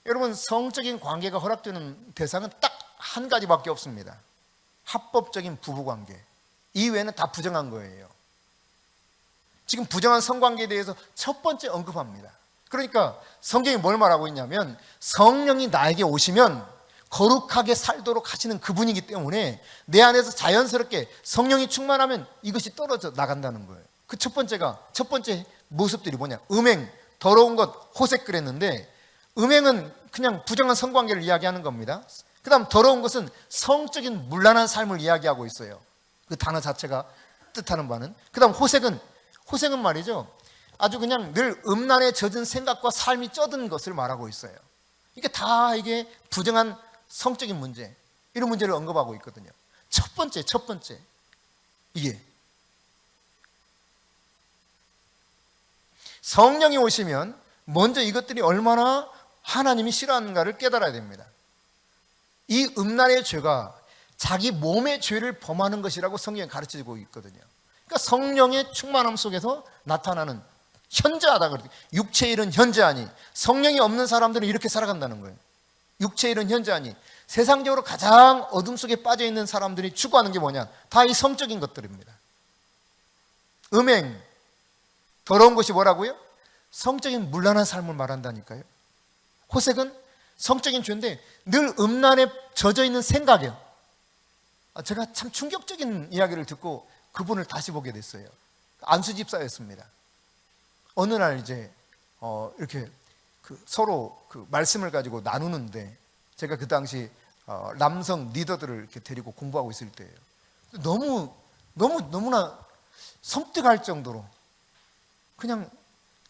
여러분, 성적인 관계가 허락되는 대상은 딱 한 가지밖에 없습니다. 합법적인 부부관계 이외에는 다 부정한 거예요. 지금 부정한 성관계에 대해서 첫 번째 언급합니다. 그러니까 성경이 뭘 말하고 있냐면, 성령이 나에게 오시면 거룩하게 살도록 하시는 그분이기 때문에 내 안에서 자연스럽게 성령이 충만하면 이것이 떨어져 나간다는 거예요. 그 첫 번째 모습들이 뭐냐? 음행, 더러운 것, 호색 그랬는데, 음행은 그냥 부정한 성관계를 이야기하는 겁니다. 그 다음 더러운 것은 성적인 문란한 삶을 이야기하고 있어요. 그 단어 자체가 뜻하는 바는. 그 다음 호색은 말이죠, 아주 그냥 늘 음란에 젖은 생각과 삶이 쩌든 것을 말하고 있어요. 이게 다 이게 부정한 성적인 문제, 이런 문제를 언급하고 있거든요. 첫 번째 이게 성령이 오시면 먼저 이것들이 얼마나 하나님이 싫어하는가를 깨달아야 됩니다. 이 음란의 죄가 자기 몸의 죄를 범하는 것이라고 성경이 가르치고 있거든요. 그러니까 성령의 충만함 속에서 나타나는, 현저하다 그러죠. 육체의 일은 현저하니, 성령이 없는 사람들은 이렇게 살아간다는 거예요. 육체의 일은 현저하니, 세상적으로 가장 어둠 속에 빠져 있는 사람들이 추구하는 게 뭐냐? 다 이 성적인 것들입니다. 음행, 더러운 것이 뭐라고요? 성적인 문란한 삶을 말한다니까요. 호색은 성적인 죄인데 늘 음란에 젖어 있는 생각이에요. 제가 참 충격적인 이야기를 듣고 그분을 다시 보게 됐어요. 안수 집사였습니다. 어느 날 이제 이렇게 서로 말씀을 가지고 나누는데, 제가 그 당시 남성 리더들을 이렇게 데리고 공부하고 있을 때예요. 너무나 섬뜩할 정도로 그냥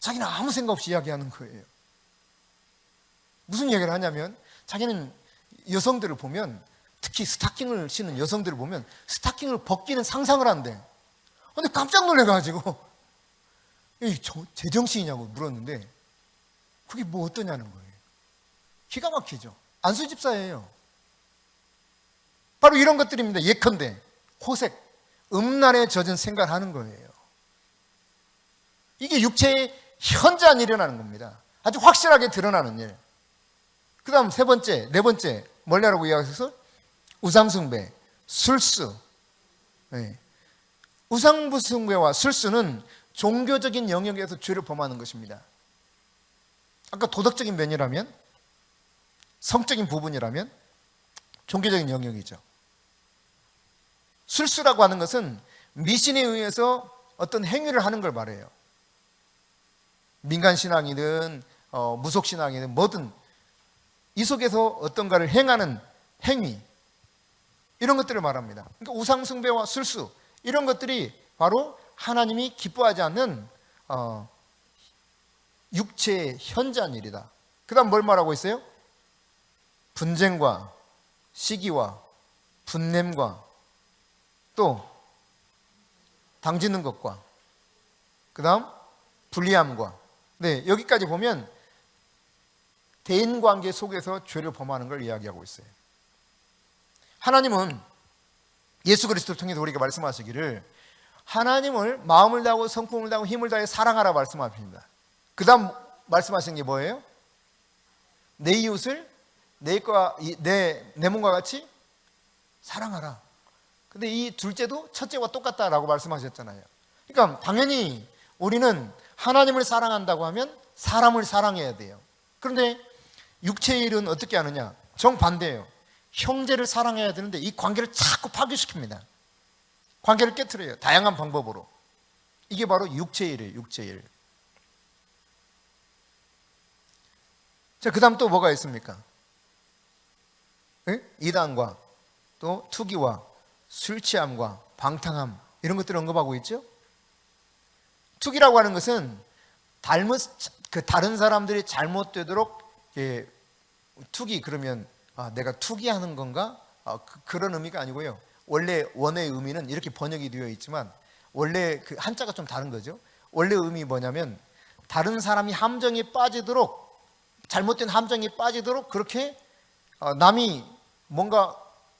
자기는 아무 생각 없이 이야기하는 거예요. 무슨 얘기를 하냐면, 자기는 여성들을 보면, 특히 스타킹을 신는 여성들을 보면 스타킹을 벗기는 상상을 한대. 근데 깜짝 놀래가지고 제정신이냐고 물었는데, 그게 뭐 어떠냐는 거예요. 기가 막히죠. 안수 집사예요. 바로 이런 것들입니다. 예컨대 호색, 음란에 젖은 생각을 하는 거예요. 이게 육체의 현저한 일이 일어나는 겁니다. 아주 확실하게 드러나는 일. 그 다음 네 번째 뭐냐라고 이야기해서 우상숭배, 술수. 네. 우상숭배와 술수는 종교적인 영역에서 죄를 범하는 것입니다. 아까 도덕적인 면이라면, 성적인 부분이라면 종교적인 영역이죠. 술수라고 하는 것은 미신에 의해서 어떤 행위를 하는 걸 말해요. 민간신앙이든 무속신앙이든 뭐든 이 속에서 어떤가를 행하는 행위, 이런 것들을 말합니다. 그러니까 우상숭배와 술수, 이런 것들이 바로 하나님이 기뻐하지 않는 육체의 현저한 일이다. 그 다음 뭘 말하고 있어요? 분쟁과 시기와 분냄과 또 당짓는 것과 그 다음 불리함과, 네, 여기까지 보면 대인관계 속에서 죄를 범하는 걸 이야기하고 있어요. 하나님은 예수 그리스도를 통해서 우리에게 말씀하시기를 하나님을 마음을 다하고 성품을 다하고 힘을 다해 사랑하라 말씀하십니다. 그 다음 말씀하시는 게 뭐예요? 내 이웃을 내 몸과 같이 사랑하라. 근데 이 둘째도 첫째와 똑같다라고 말씀하셨잖아요. 그러니까 당연히 우리는 하나님을 사랑한다고 하면 사람을 사랑해야 돼요. 그런데 육체의 일은 어떻게 하느냐? 정반대예요. 형제를 사랑해야 되는데 이 관계를 자꾸 파괴시킵니다. 관계를 깨트려요. 다양한 방법으로. 이게 바로 육체의 일이에요. 육체의 일. 자, 그 다음 또 뭐가 있습니까? 네? 이단과 또 투기와 술 취함과 방탕함, 이런 것들을 언급하고 있죠. 투기라고 하는 것은 다른 사람들이 잘못되도록, 투기 그러면 내가 투기하는 건가? 그런 의미가 아니고요. 원래 원의 의미는 이렇게 번역이 되어 있지만 원래 그 한자가 좀 다른 거죠. 원래 의미 뭐냐면 다른 사람이 함정에 빠지도록, 잘못된 함정에 빠지도록 그렇게 남이 뭔가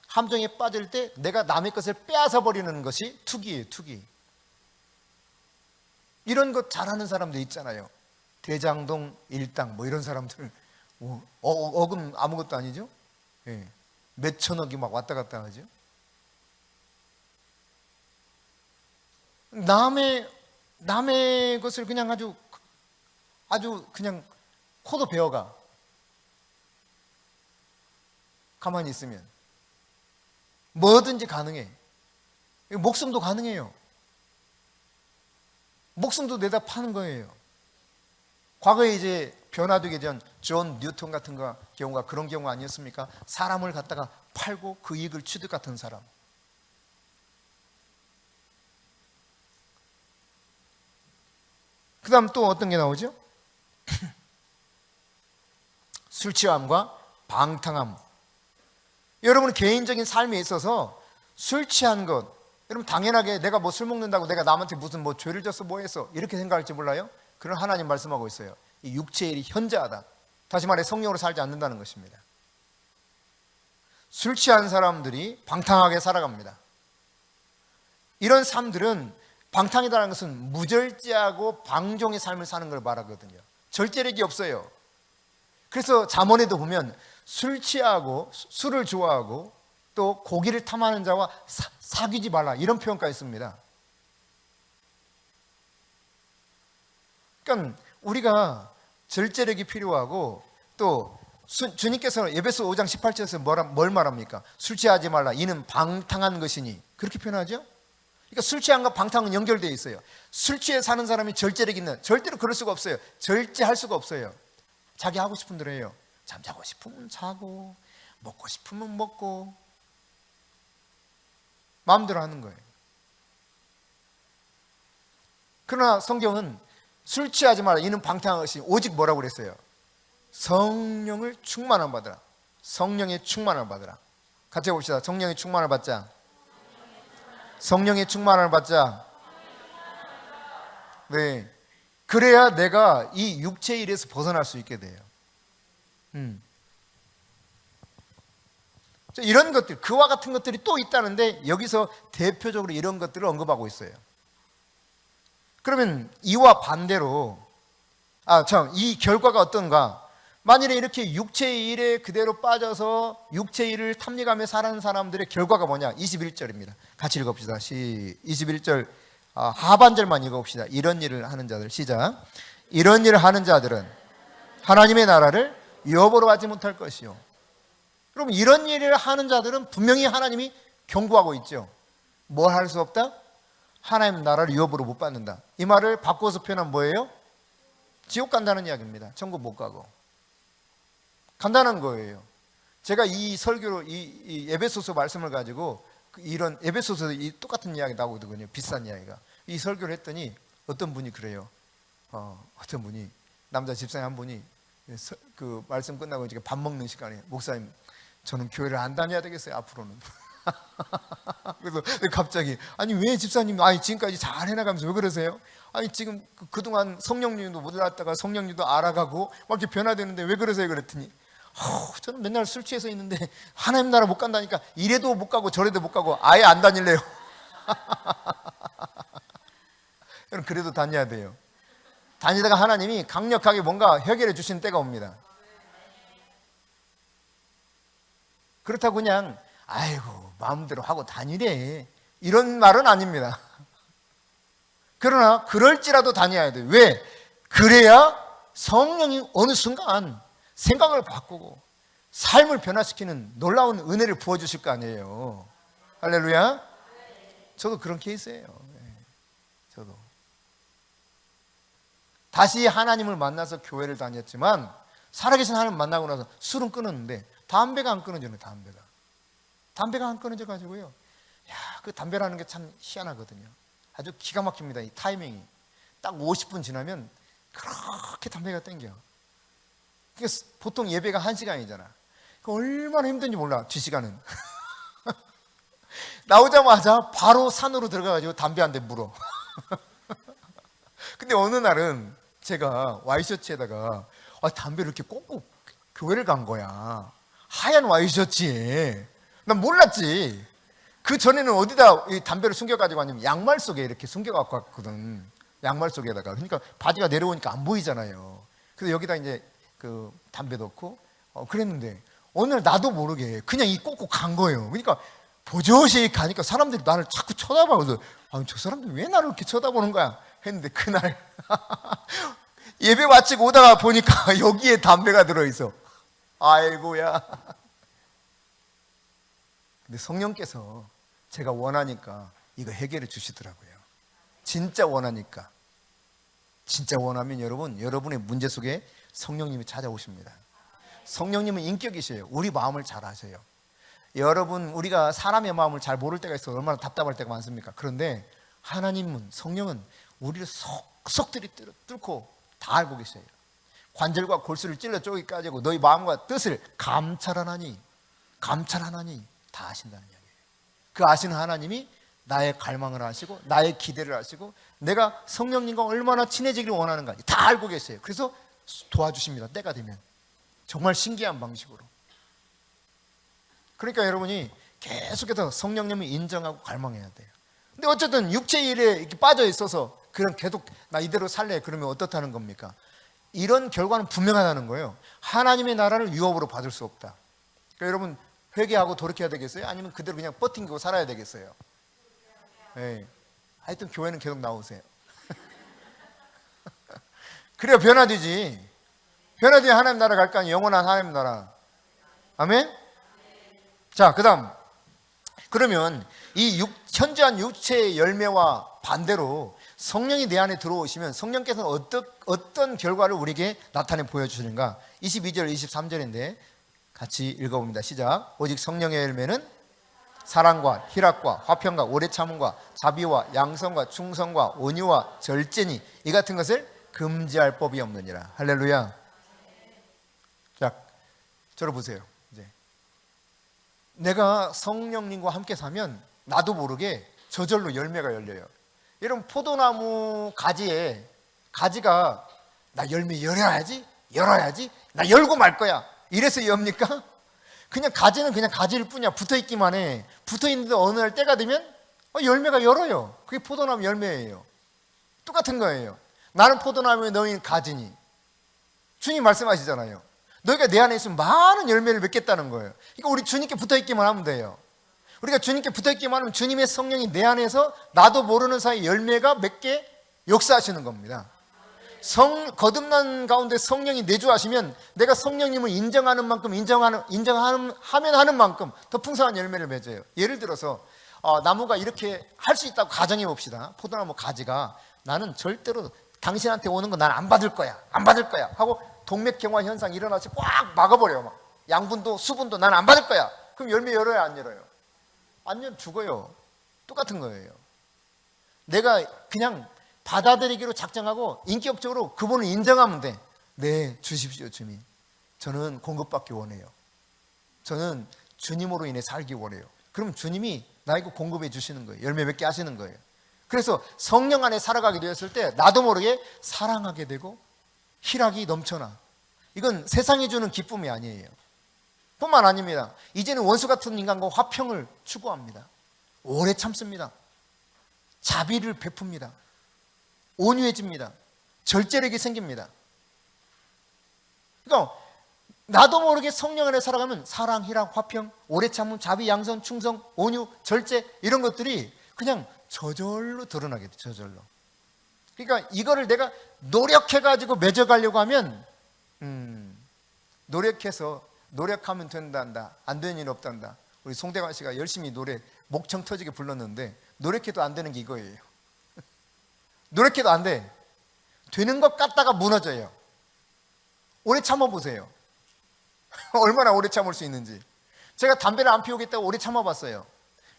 함정에 빠질 때 내가 남의 것을 빼앗아 버리는 것이 투기예요, 투기. 이런 것 잘하는 사람들 있잖아요. 대장동 일당 뭐 이런 사람들 어금 아무것도 아니죠. 예. 몇 천억이 막 왔다 갔다 하죠. 남의 것을 그냥 아주 그냥 코도 베어가. 가만히 있으면 뭐든지 가능해. 목숨도 가능해요. 목숨도 내다 파는 거예요. 과거에 이제 변화되기 전 존 뉴턴 같은 경우가 그런 경우가 아니었습니까? 사람을 갖다가 팔고 그 이익을 취득 같은 사람. 그 다음 또 어떤 게 나오죠? 술 취함과 방탕함. 여러분 개인적인 삶에 있어서 술 취한 것, 여러분 당연하게 내가 뭐 술 먹는다고 내가 남한테 무슨 뭐 죄를 졌어 뭐 했어 이렇게 생각할지 몰라요. 그런 하나님 말씀하고 있어요. 이 육체의 일이 현저하다. 다시 말해 성령으로 살지 않는다는 것입니다. 술 취한 사람들이 방탕하게 살아갑니다. 이런 사람들은 방탕이라는 것은 무절제하고 방종의 삶을 사는 걸 말하거든요. 절제력이 없어요. 그래서 잠언에도 보면 술 취하고 술을 좋아하고 또 고기를 탐하는 자와 사귀지 말라 이런 표현까지 있습니다. 그러니까 우리가 절제력이 필요하고 또 주님께서는 에베소 5장 18절에서 뭘 말합니까? 술 취하지 말라 이는 방탕한 것이니 그렇게 표현하죠. 그러니까 술 취함과 방탕은 연결되어 있어요. 술 취해 사는 사람이 절제력 있는, 절대로 그럴 수가 없어요. 절제할 수가 없어요. 자기 하고 싶은 대로 해요. 잠자고 싶으면 자고 먹고 싶으면 먹고 마음대로 하는 거예요. 그러나 성경은 술 취하지 마라 이는 방탕한 것이 오직 뭐라고 그랬어요? 성령을 충만함 받으라. 성령의 충만함을 받으라. 같이 봅시다. 성령의 충만을 받자. 성령의 충만을 받자. 네. 그래야 내가 이 육체의 일에서 벗어날 수 있게 돼요. 이런 것들, 그와 같은 것들이 또 있다는데 여기서 대표적으로 이런 것들을 언급하고 있어요. 그러면 이와 반대로 이 결과가 어떤가? 만일에 이렇게 육체의 일에 그대로 빠져서 육체의 일을 탐닉하며 사는 사람들의 결과가 뭐냐? 21절입니다. 같이 읽어봅시다. 21절 하반절만 읽어봅시다. 이런 일을 하는 자들 시작. 이런 일을 하는 자들은 하나님의 나라를 유업으로 하지 못할 것이요. 그럼 이런 일을 하는 자들은 분명히 하나님이 경고하고 있죠. 뭘 할 수 없다? 하나님 나라를 유업으로 못 받는다. 이 말을 바꿔서 표현하면 뭐예요? 지옥 간다는 이야기입니다. 천국 못 가고. 간단한 거예요. 제가 이 설교로 이 에베소서 말씀을 가지고 이런 에베소서 이 똑같은 이야기 나오거든요. 비싼 이야기가. 이 설교를 했더니 어떤 분이 그래요. 어떤 분이 남자 집사님 한 분이 그 말씀 끝나고 이제 밥 먹는 시간에 목사님 저는 교회를 안 다녀야 되겠어요 앞으로는. 그래서 갑자기 아니 왜 집사님 지금까지 잘 해나가면서 왜 그러세요? 아니 지금 그동안 성령님도 몰랐다가 성령님도 알아가고 막 이렇게 변화되는데 왜 그러세요? 그랬더니 저는 맨날 술 취해서 있는데 하나님 나라 못 간다니까 이래도 못 가고 저래도 못 가고 아예 안 다닐래요. 여러분 그래도 다녀야 돼요. 다니다가 하나님이 강력하게 뭔가 해결해 주시는 때가 옵니다. 그렇다고 그냥 아이고 마음대로 하고 다니래 이런 말은 아닙니다. 그러나 그럴지라도 다녀야 돼요. 왜? 그래야 성령이 어느 순간 생각을 바꾸고 삶을 변화시키는 놀라운 은혜를 부어주실 거 아니에요. 할렐루야. 저도 그런 케이스예요. 저도 다시 하나님을 만나서 교회를 다녔지만 살아계신 하나님 만나고 나서 술은 끊었는데 담배가 안 끊어지네. 담배가 안 끊어져 가지고요. 그 담배라는 게 참 희한하거든요. 아주 기가 막힙니다. 이 타이밍이 딱 50분 지나면 그렇게 담배가 땡겨. 보통 예배가 1시간이잖아. 얼마나 힘든지 몰라. 2시간은 나오자마자 바로 산으로 들어가가지고 담배 한 대 물어. 근데 어느 날은 제가 와이셔츠에다가 담배를 이렇게 꽂고 교회를 간 거야. 하얀 와이셔츠에. 난 몰랐지. 그 전에는 어디다 이 담배를 숨겨가지고 왔냐면 양말 속에 이렇게 숨겨갖고 왔거든. 양말 속에다가. 그러니까 바지가 내려오니까 안 보이잖아요. 그래서 여기다 이제 그 담배 넣고 그랬는데 어느 날 나도 모르게 그냥 이 꽂고 간 거예요. 그러니까 버젓이 가니까 사람들이 나를 자꾸 쳐다봐. 그래서 저 사람들 왜 나를 이렇게 쳐다보는 거야 했는데 그날 예배 마치고 오다가 보니까 여기에 담배가 들어있어. 아이고야. 근데 성령께서 제가 원하니까 이거 해결해 주시더라고요. 진짜 원하니까. 진짜 원하면 여러분의 문제 속에 성령님이 찾아오십니다. 성령님은 인격이셔요. 우리 마음을 잘 아셔요. 여러분, 우리가 사람의 마음을 잘 모를 때가 있어. 얼마나 답답할 때가 많습니까? 그런데 하나님은, 성령은 우리를 속속들이 뚫고 다 알고 계셔요. 관절과 골수를 찔러 쪼개까지 하고 너희 마음과 뜻을 감찰하나니 다 아신다는 이야기예요. 그 아시는 하나님이 나의 갈망을 아시고 나의 기대를 아시고 내가 성령님과 얼마나 친해지기를 원하는가 다 알고 계세요. 그래서 도와주십니다. 때가 되면. 정말 신기한 방식으로. 그러니까 여러분이 계속해서 성령님을 인정하고 갈망해야 돼요. 근데 어쨌든 육체의 일에 이렇게 빠져 있어서 그럼 계속 나 이대로 살래 그러면 어떻다는 겁니까? 이런 결과는 분명하다는 거예요. 하나님의 나라를 유업으로 받을 수 없다. 그러니까 여러분 회개하고 돌이켜야 되겠어요? 아니면 그대로 그냥 버팅기고 살아야 되겠어요? 네. 하여튼 교회는 계속 나오세요. 그래야 변화되지. 변화되야 하나님 나라 갈 거 아니에요. 영원한 하나님 나라. 아멘? 자, 그 다음. 그러면 이 현저한 육체의 열매와 반대로 성령이 내 안에 들어오시면 성령께서는 어떤 결과를 우리에게 나타내 보여주시는가? 22절, 23절인데 같이 읽어봅니다. 시작. 오직 성령의 열매는 사랑과 희락과 화평과 오래 참음과 자비와 양성과 충성과 온유와 절제니 이 같은 것을 금지할 법이 없느니라. 할렐루야. 자, 저를 보세요. 이제 내가 성령님과 함께 사면 나도 모르게 저절로 열매가 열려요. 여러분 포도나무 가지에 가지가 나 열매 열어야지 나 열고 말 거야 이래서 엽니까? 그냥 가지는 그냥 가지일 뿐이야. 붙어있기만 해. 붙어있는데 어느 날 때가 되면 열매가 열어요. 그게 포도나무 열매예요. 똑같은 거예요. 나는 포도나무에 너희는 가지니. 주님 말씀하시잖아요. 너희가 내 안에 있으면 많은 열매를 맺겠다는 거예요. 그러니까 우리 주님께 붙어있기만 하면 돼요. 우리가 주님께 붙어있기만 하면 주님의 성령이 내 안에서 나도 모르는 사이 열매가 맺게 역사하시는 겁니다. 거듭난 가운데 성령이 내주하시면 내가 성령님을 인정하는 만큼 인정하면 하는 만큼 더 풍성한 열매를 맺어요. 예를 들어서 나무가 이렇게 할 수 있다고 가정해 봅시다. 포도나무 가지가 나는 절대로 당신한테 오는 거 난 안 받을 거야 하고 동맥경화 현상이 일어나서 꽉 막아버려요. 막. 양분도 수분도 난 안 받을 거야. 그럼 열매 열어요 안 열어요? 안 열면 죽어요. 똑같은 거예요. 내가 그냥 받아들이기로 작정하고 인격적으로 그분을 인정하면 돼. 네, 주십시오 주님. 저는 공급받기 원해요. 저는 주님으로 인해 살기 원해요. 그럼 주님이 나에게 공급해 주시는 거예요. 열매 맺게 하시는 거예요. 그래서 성령 안에 살아가게 되었을 때 나도 모르게 사랑하게 되고 희락이 넘쳐나. 이건 세상이 주는 기쁨이 아니에요. 뿐만 아닙니다. 이제는 원수 같은 인간과 화평을 추구합니다. 오래 참습니다. 자비를 베풉니다. 온유해집니다. 절제력이 생깁니다. 그러니까 나도 모르게 성령 안에 살아가면 사랑, 희락, 화평, 오래 참음, 자비, 양선, 충성, 온유, 절제 이런 것들이 그냥 저절로 드러나게 돼. 저절로. 그러니까 이거를 내가 노력해가지고 맺어가려고 하면 노력하면 된단다. 안 되는 일 없단다. 우리 송대관 씨가 열심히 노래 목청 터지게 불렀는데 노력해도 안 되는 게 이거예요. 노력해도 안 돼. 되는 것 같다가 무너져요. 오래 참아보세요. 얼마나 오래 참을 수 있는지. 제가 담배를 안 피우겠다고 오래 참아봤어요.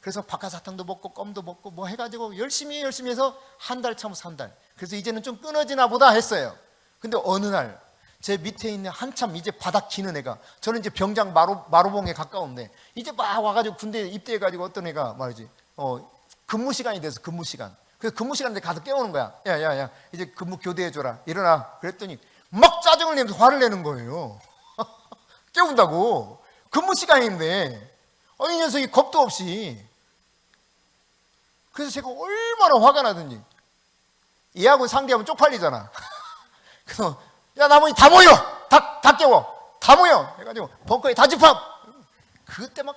그래서 박하사탕도 먹고 껌도 먹고 뭐 해가지고 열심히 해서 한 달 참아서 한 달. 그래서 이제는 좀 끊어지나 보다 했어요. 근데 어느 날 제 밑에 있는 한참 이제 바닥 기는 애가, 저는 이제 병장 마루봉에 가까운데 이제 막 와가지고 군대에 입대해가지고 어떤 애가 말이지 근무 시간이 돼서 근무 시간. 그래서 근무 시간에 가서 깨우는 거야. 야 이제 근무 교대해줘라. 일어나. 그랬더니 막 짜증을 내면서 화를 내는 거예요. 깨운다고. 근무 시간인데 이 녀석이 겁도 없이. 그래서 제가 얼마나 화가 나든지. 얘하고 상대하면 쪽팔리잖아. 그래서 야 나머지 다 모여, 다 깨워, 다 모여 해가지고 벙커에 다 집합. 그때 막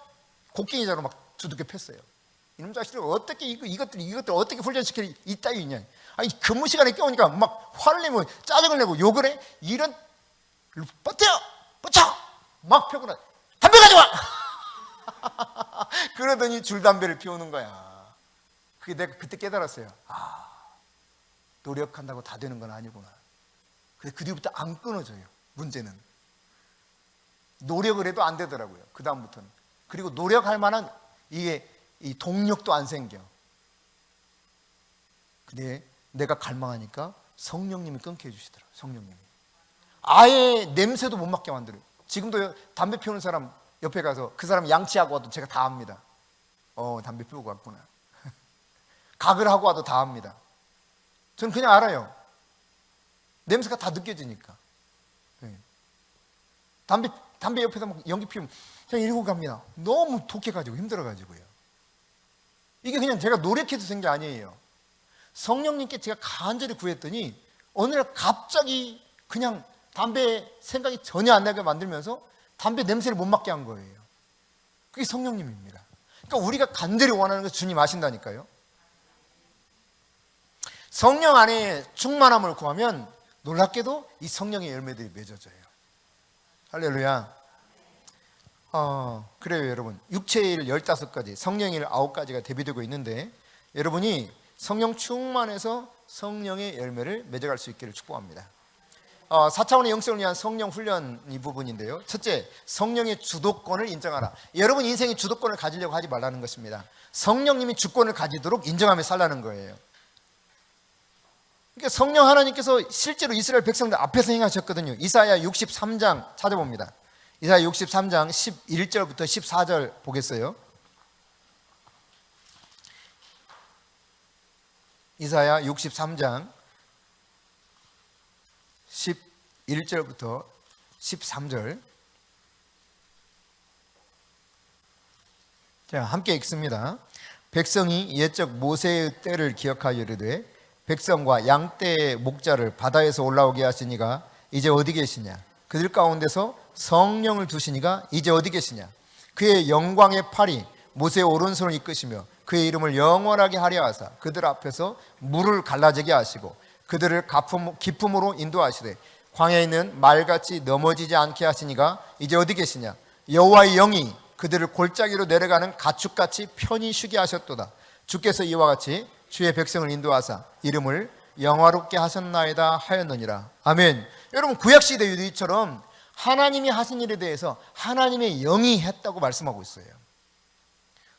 곡괭이자로 막 두둑겨 팼어요. 이놈 자식들 어떻게 이것들 어떻게 훈련시킬 이따위 있냐. 아니 근무 시간에 깨우니까 막 화를 내고 짜증을 내고 욕을 해. 이런 버텨 막 펴고 나 담배 가져와. 그러더니 줄담배를 피우는 거야. 그게 내가 그때 깨달았어요. 노력한다고 다 되는 건 아니구나. 그 뒤부터 안 끊어져요. 문제는 노력을 해도 안 되더라고요. 그 다음부터는. 그리고 노력할 만한 이 동력도 안 생겨. 근데 내가 갈망하니까 성령님이 끊게 해주시더라고요. 성령님이 아예 냄새도 못 맡게 만들어요. 지금도 담배 피우는 사람 옆에 가서 그 사람 양치하고 와도 제가 다 압니다. 담배 피우고 왔구나. 각을 하고 와도 다 압니다. 저는 그냥 알아요. 냄새가 다 느껴지니까. 네. 담배 옆에서 막 연기 피우면 그냥 이러고 갑니다. 너무 독해가지고 힘들어가지고요. 이게 그냥 제가 노력해서 된 게 아니에요. 성령님께 제가 간절히 구했더니 어느 날 갑자기 그냥 담배 생각이 전혀 안 나게 만들면서 담배 냄새를 못 맡게 한 거예요. 그게 성령님입니다. 그러니까 우리가 간절히 원하는 거 주님 아신다니까요. 성령 안에 충만함을 구하면 놀랍게도 이 성령의 열매들이 맺어져요. 할렐루야. 그래요 여러분. 육체의 일 15가지, 성령의 일 9가지가 대비되고 있는데 여러분이 성령 충만해서 성령의 열매를 맺어갈 수 있기를 축복합니다. 4차원의 영성을 위한 성령 훈련 이 부분인데요. 첫째, 성령의 주도권을 인정하라. 여러분 인생의 주도권을 가지려고 하지 말라는 것입니다. 성령님이 주권을 가지도록 인정하며 살라는 거예요. 그러니까 성령 하나님께서 실제로 이스라엘 백성들 앞에서 행하셨거든요. 이사야 63장 찾아봅니다. 이사야 63장 11절부터 14절 보겠어요. 이사야 63장 11절부터 13절. 자, 함께 읽습니다. 백성이 옛적 모세의 때를 기억하여 이르되 백성과 양떼의 목자를 바다에서 올라오게 하시니가 이제 어디 계시냐? 그들 가운데서 성령을 두시니가 이제 어디 계시냐? 그의 영광의 팔이 모세의 오른손을 이끄시며 그의 이름을 영원하게 하려 하사 그들 앞에서 물을 갈라지게 하시고 그들을 기품으로 인도하시되 광야에 있는 말같이 넘어지지 않게 하시니가 이제 어디 계시냐? 여호와의 영이 그들을 골짜기로 내려가는 가축같이 편히 쉬게 하셨도다. 주께서 이와 같이 주의 백성을 인도하사 이름을 영화롭게 하셨나이다 하였느니라. 아멘. 여러분 구약시대 유대인처럼 하나님이 하신 일에 대해서 하나님의 영이 했다고 말씀하고 있어요.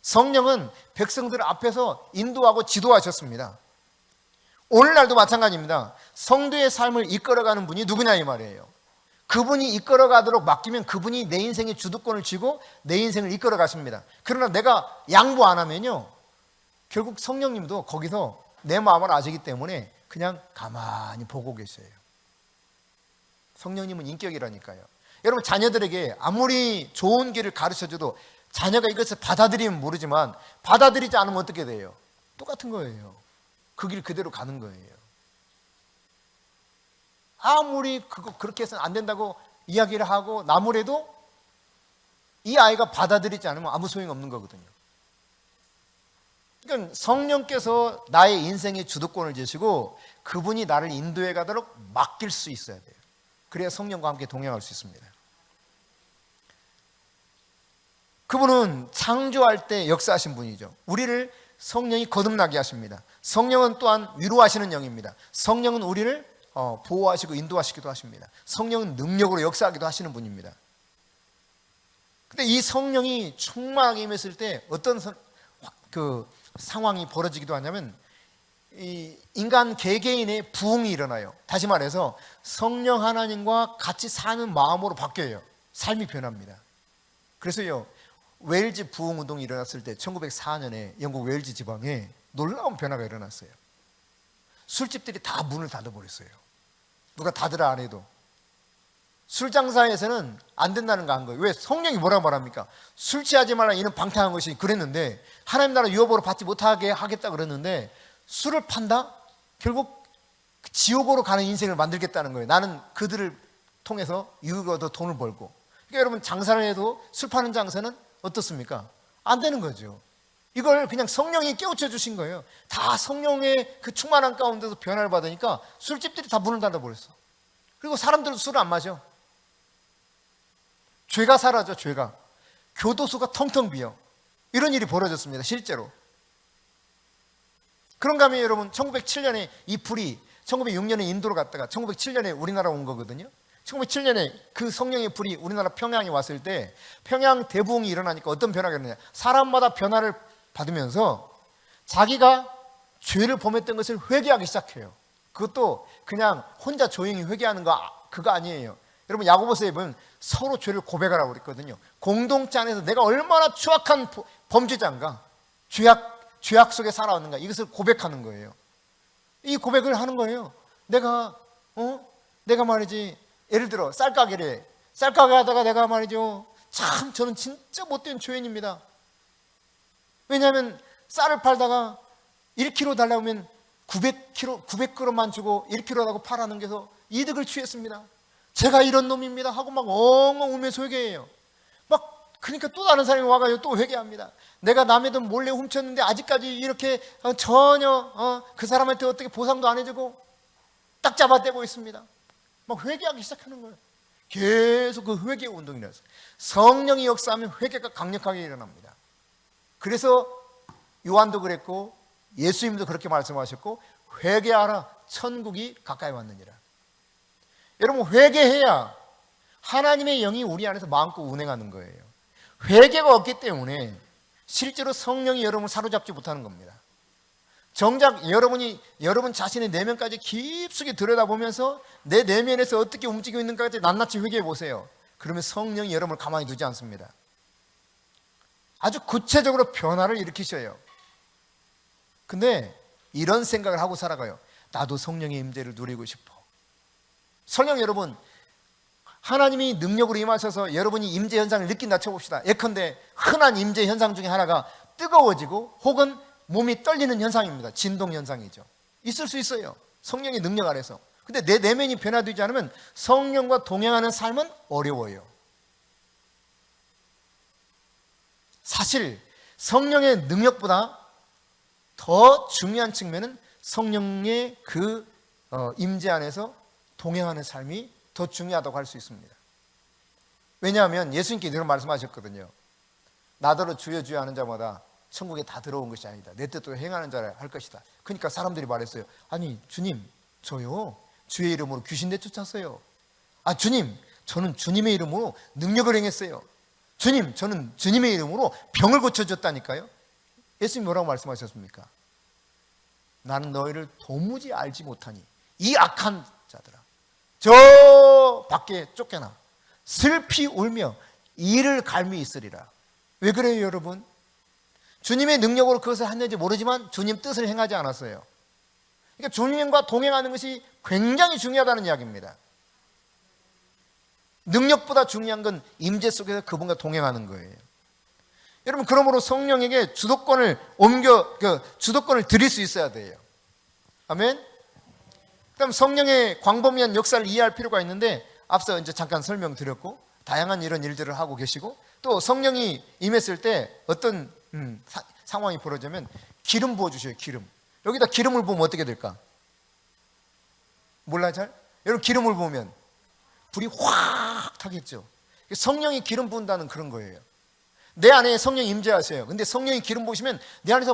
성령은 백성들 앞에서 인도하고 지도하셨습니다. 오늘날도 마찬가지입니다. 성도의 삶을 이끌어가는 분이 누구냐 이 말이에요. 그분이 이끌어가도록 맡기면 그분이 내 인생의 주도권을 쥐고 내 인생을 이끌어 가십니다. 그러나 내가 양보 안 하면요 결국 성령님도 거기서 내 마음을 아시기 때문에 그냥 가만히 보고 계세요. 성령님은 인격이라니까요. 여러분 자녀들에게 아무리 좋은 길을 가르쳐줘도 자녀가 이것을 받아들이면 모르지만 받아들이지 않으면 어떻게 돼요? 똑같은 거예요. 그 길 그대로 가는 거예요. 아무리 그렇게 해서는 안 된다고 이야기를 하고 나무래도 이 아이가 받아들이지 않으면 아무 소용이 없는 거거든요. 그러니까 성령께서 나의 인생의 주도권을 주시고 그분이 나를 인도해 가도록 맡길 수 있어야 돼요. 그래야 성령과 함께 동행할 수 있습니다. 그분은 창조할 때 역사하신 분이죠. 우리를 성령이 거듭나게 하십니다. 성령은 또한 위로하시는 영입니다. 성령은 우리를 보호하시고 인도하시기도 하십니다. 성령은 능력으로 역사하기도 하시는 분입니다. 근데 이 성령이 충만하게 임했을 때 어떤 상황이 벌어지기도 하냐면 이 인간 개개인의 부흥이 일어나요. 다시 말해서 성령 하나님과 같이 사는 마음으로 바뀌어요. 삶이 변합니다. 그래서요 웨일즈 부흥 운동이 일어났을 때 1904년에 영국 웨일즈 지방에 놀라운 변화가 일어났어요. 술집들이 다 문을 닫아버렸어요. 누가 닫으라 안 해도. 술 장사에서는 안 된다는 거 한 거예요. 왜? 성령이 뭐라고 말합니까? 술 취하지 말라 이는 방탕한 것이 그랬는데 하나님 나라 유업으로 받지 못하게 하겠다 그랬는데 술을 판다? 결국 지옥으로 가는 인생을 만들겠다는 거예요. 나는 그들을 통해서 유익을 얻어 돈을 벌고. 그러니까 여러분 장사를 해도 술 파는 장사는 어떻습니까? 안 되는 거죠. 이걸 그냥 성령이 깨우쳐 주신 거예요. 다 성령의 그 충만한 가운데서 변화를 받으니까 술집들이 다 문을 닫아 버렸어. 그리고 사람들도 술을 안 마셔. 죄가 사라져. 죄가. 교도소가 텅텅 비어. 이런 일이 벌어졌습니다. 실제로. 그런가 하면 여러분 1907년에 이 불이 1906년에 인도로 갔다가 1907년에 우리나라 온 거거든요. 1907년에 그 성령의 불이 우리나라 평양에 왔을 때 평양 대부흥이 일어나니까 어떤 변화가 일어나냐. 사람마다 변화를 받으면서 자기가 죄를 범했던 것을 회개하기 시작해요. 그것도 그냥 혼자 조용히 회개하는 거 그거 아니에요. 여러분 야고보서에 보면 서로 죄를 고백하라고 그랬거든요. 공동체 안에서 내가 얼마나 추악한 범죄자인가, 죄악 속에 살아왔는가, 이것을 고백하는 거예요. 이 고백을 하는 거예요. 내가 말이지, 예를 들어 쌀가게 하다가 내가 말이죠, 참 저는 진짜 못된 죄인입니다. 왜냐하면 쌀을 팔다가 1kg 달라고 하면 900g만 주고 1kg라고 팔아넘겨서 이득을 취했습니다. 제가 이런 놈입니다 하고 막 엉엉 울면서 회개해요. 막 그러니까 또 다른 사람이 와가지고 또 회개합니다. 내가 남의 돈 몰래 훔쳤는데 아직까지 이렇게 전혀 그 사람한테 어떻게 보상도 안 해주고 딱 잡아떼고 있습니다. 막 회개하기 시작하는 거예요. 계속 그 회개 운동이 일어났어요. 성령이 역사하면 회개가 강력하게 일어납니다. 그래서 요한도 그랬고 예수님도 그렇게 말씀하셨고, 회개하라 천국이 가까이 왔느니라. 여러분 회개해야 하나님의 영이 우리 안에서 마음껏 운행하는 거예요. 회개가 없기 때문에 실제로 성령이 여러분을 사로잡지 못하는 겁니다. 정작 여러분 자신의 내면까지 깊숙이 들여다보면서 내 내면에서 어떻게 움직이고 있는가까지 낱낱이 회개해 보세요. 그러면 성령이 여러분을 가만히 두지 않습니다. 아주 구체적으로 변화를 일으키셔요. 근데 이런 생각을 하고 살아가요. 나도 성령의 임재를 누리고 싶어. 성령 여러분, 하나님이 능력으로 임하셔서 여러분이 임재 현상을 느낀다 쳐봅시다. 예컨대 흔한 임재 현상 중에 하나가 뜨거워지고 혹은 몸이 떨리는 현상입니다. 진동 현상이죠. 있을 수 있어요. 성령의 능력 아래서. 근데 내 내면이 변화되지 않으면 성령과 동행하는 삶은 어려워요. 사실 성령의 능력보다 더 중요한 측면은 성령의 그 임재 안에서 동행하는 삶이 더 중요하다고 할 수 있습니다. 왜냐하면 예수님께 이런 말씀하셨거든요. 나더러 주여 주여 하는 자마다 천국에 다 들어온 것이 아니다. 내 뜻대로 행하는 자라 할 것이다. 그러니까 사람들이 말했어요. 아니 주님, 저요 주의 이름으로 귀신 내쫓았어요. 아 주님, 저는 주님의 이름으로 능력을 행했어요. 주님, 저는 주님의 이름으로 병을 고쳐줬다니까요. 예수님 뭐라고 말씀하셨습니까? 나는 너희를 도무지 알지 못하니 이 악한 자들아, 저 밖에 쫓겨나 슬피 울며 이를 갈미 있으리라. 왜 그래요 여러분? 주님의 능력으로 그것을 했는지 모르지만 주님 뜻을 행하지 않았어요. 그러니까 주님과 동행하는 것이 굉장히 중요하다는 이야기입니다. 능력보다 중요한 건 임재 속에서 그분과 동행하는 거예요. 여러분 그러므로 성령에게 주도권을 주도권을 드릴 수 있어야 돼요. 아멘. 그다음 성령의 광범위한 역사를 이해할 필요가 있는데 앞서 이제 잠깐 설명드렸고 다양한 이런 일들을 하고 계시고 또 성령이 임했을 때 어떤 상황이 벌어지면 기름 부어주셔요. 기름. 여기다 기름을 부으면 어떻게 될까? 몰라요 잘? 여러분 기름을 부으면 불이 확 타겠죠. 성령이 기름 부은다는 그런 거예요. 내 안에 성령이 임재하세요. 근데 성령이 기름 부으시면 내 안에서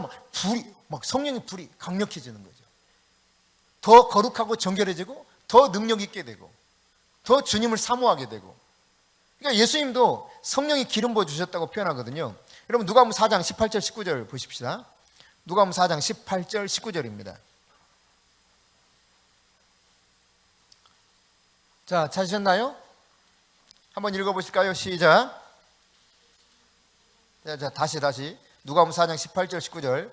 막 성령의 불이 강력해지는 거죠. 더 거룩하고 정결해지고 더 능력 있게 되고 더 주님을 사모하게 되고. 그러니까 예수님도 성령이 기름 부어 주셨다고 표현하거든요. 여러분 누가복음 4장 18절 19절 보십시다. 누가복음 4장 18절 19절입니다. 자, 찾으셨나요? 한번 읽어보실까요? 시작. 자, 다시 누가복음 4장 18절 19절.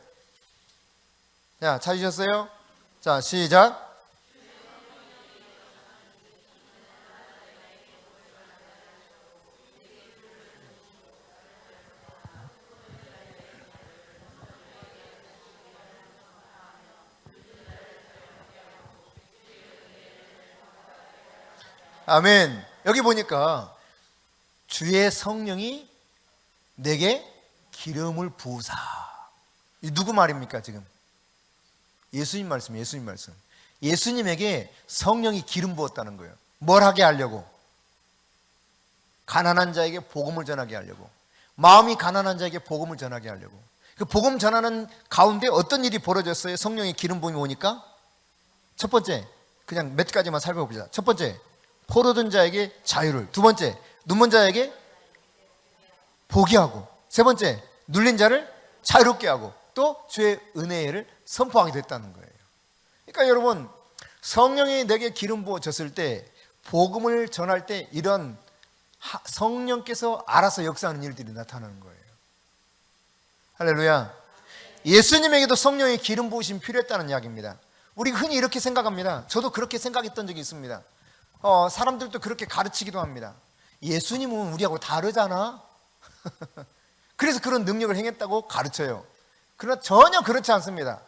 자, 찾으셨어요? 자, 시작. 아멘. 여기 보니까 주의 성령이 내게 기름을 부으사. 이 누구 말입니까 지금? 예수님 말씀, 예수님 말씀. 예수님에게 성령이 기름 부었다는 거예요. 뭘 하게 하려고? 가난한 자에게 복음을 전하게 하려고. 마음이 가난한 자에게 복음을 전하게 하려고. 그 복음 전하는 가운데 어떤 일이 벌어졌어요? 성령의 기름 부음이 오니까. 첫 번째, 그냥 몇 가지만 살펴보자. 첫 번째, 포로된 자에게 자유를. 두 번째, 눈먼 자에게 보게 하고. 세 번째, 눌린 자를 자유롭게 하고. 또 주의 은혜를 선포하게 됐다는 거예요. 그러니까 여러분, 성령이 내게 기름 부어졌을 때, 복음을 전할 때 이런 성령께서 알아서 역사하는 일들이 나타나는 거예요. 할렐루야. 예수님에게도 성령의 기름 부으심이 필요했다는 이야기입니다. 우리 흔히 이렇게 생각합니다. 저도 그렇게 생각했던 적이 있습니다. 사람들도 그렇게 가르치기도 합니다. 예수님은 우리하고 다르잖아. 그래서 그런 능력을 행했다고 가르쳐요. 그러나 전혀 그렇지 않습니다.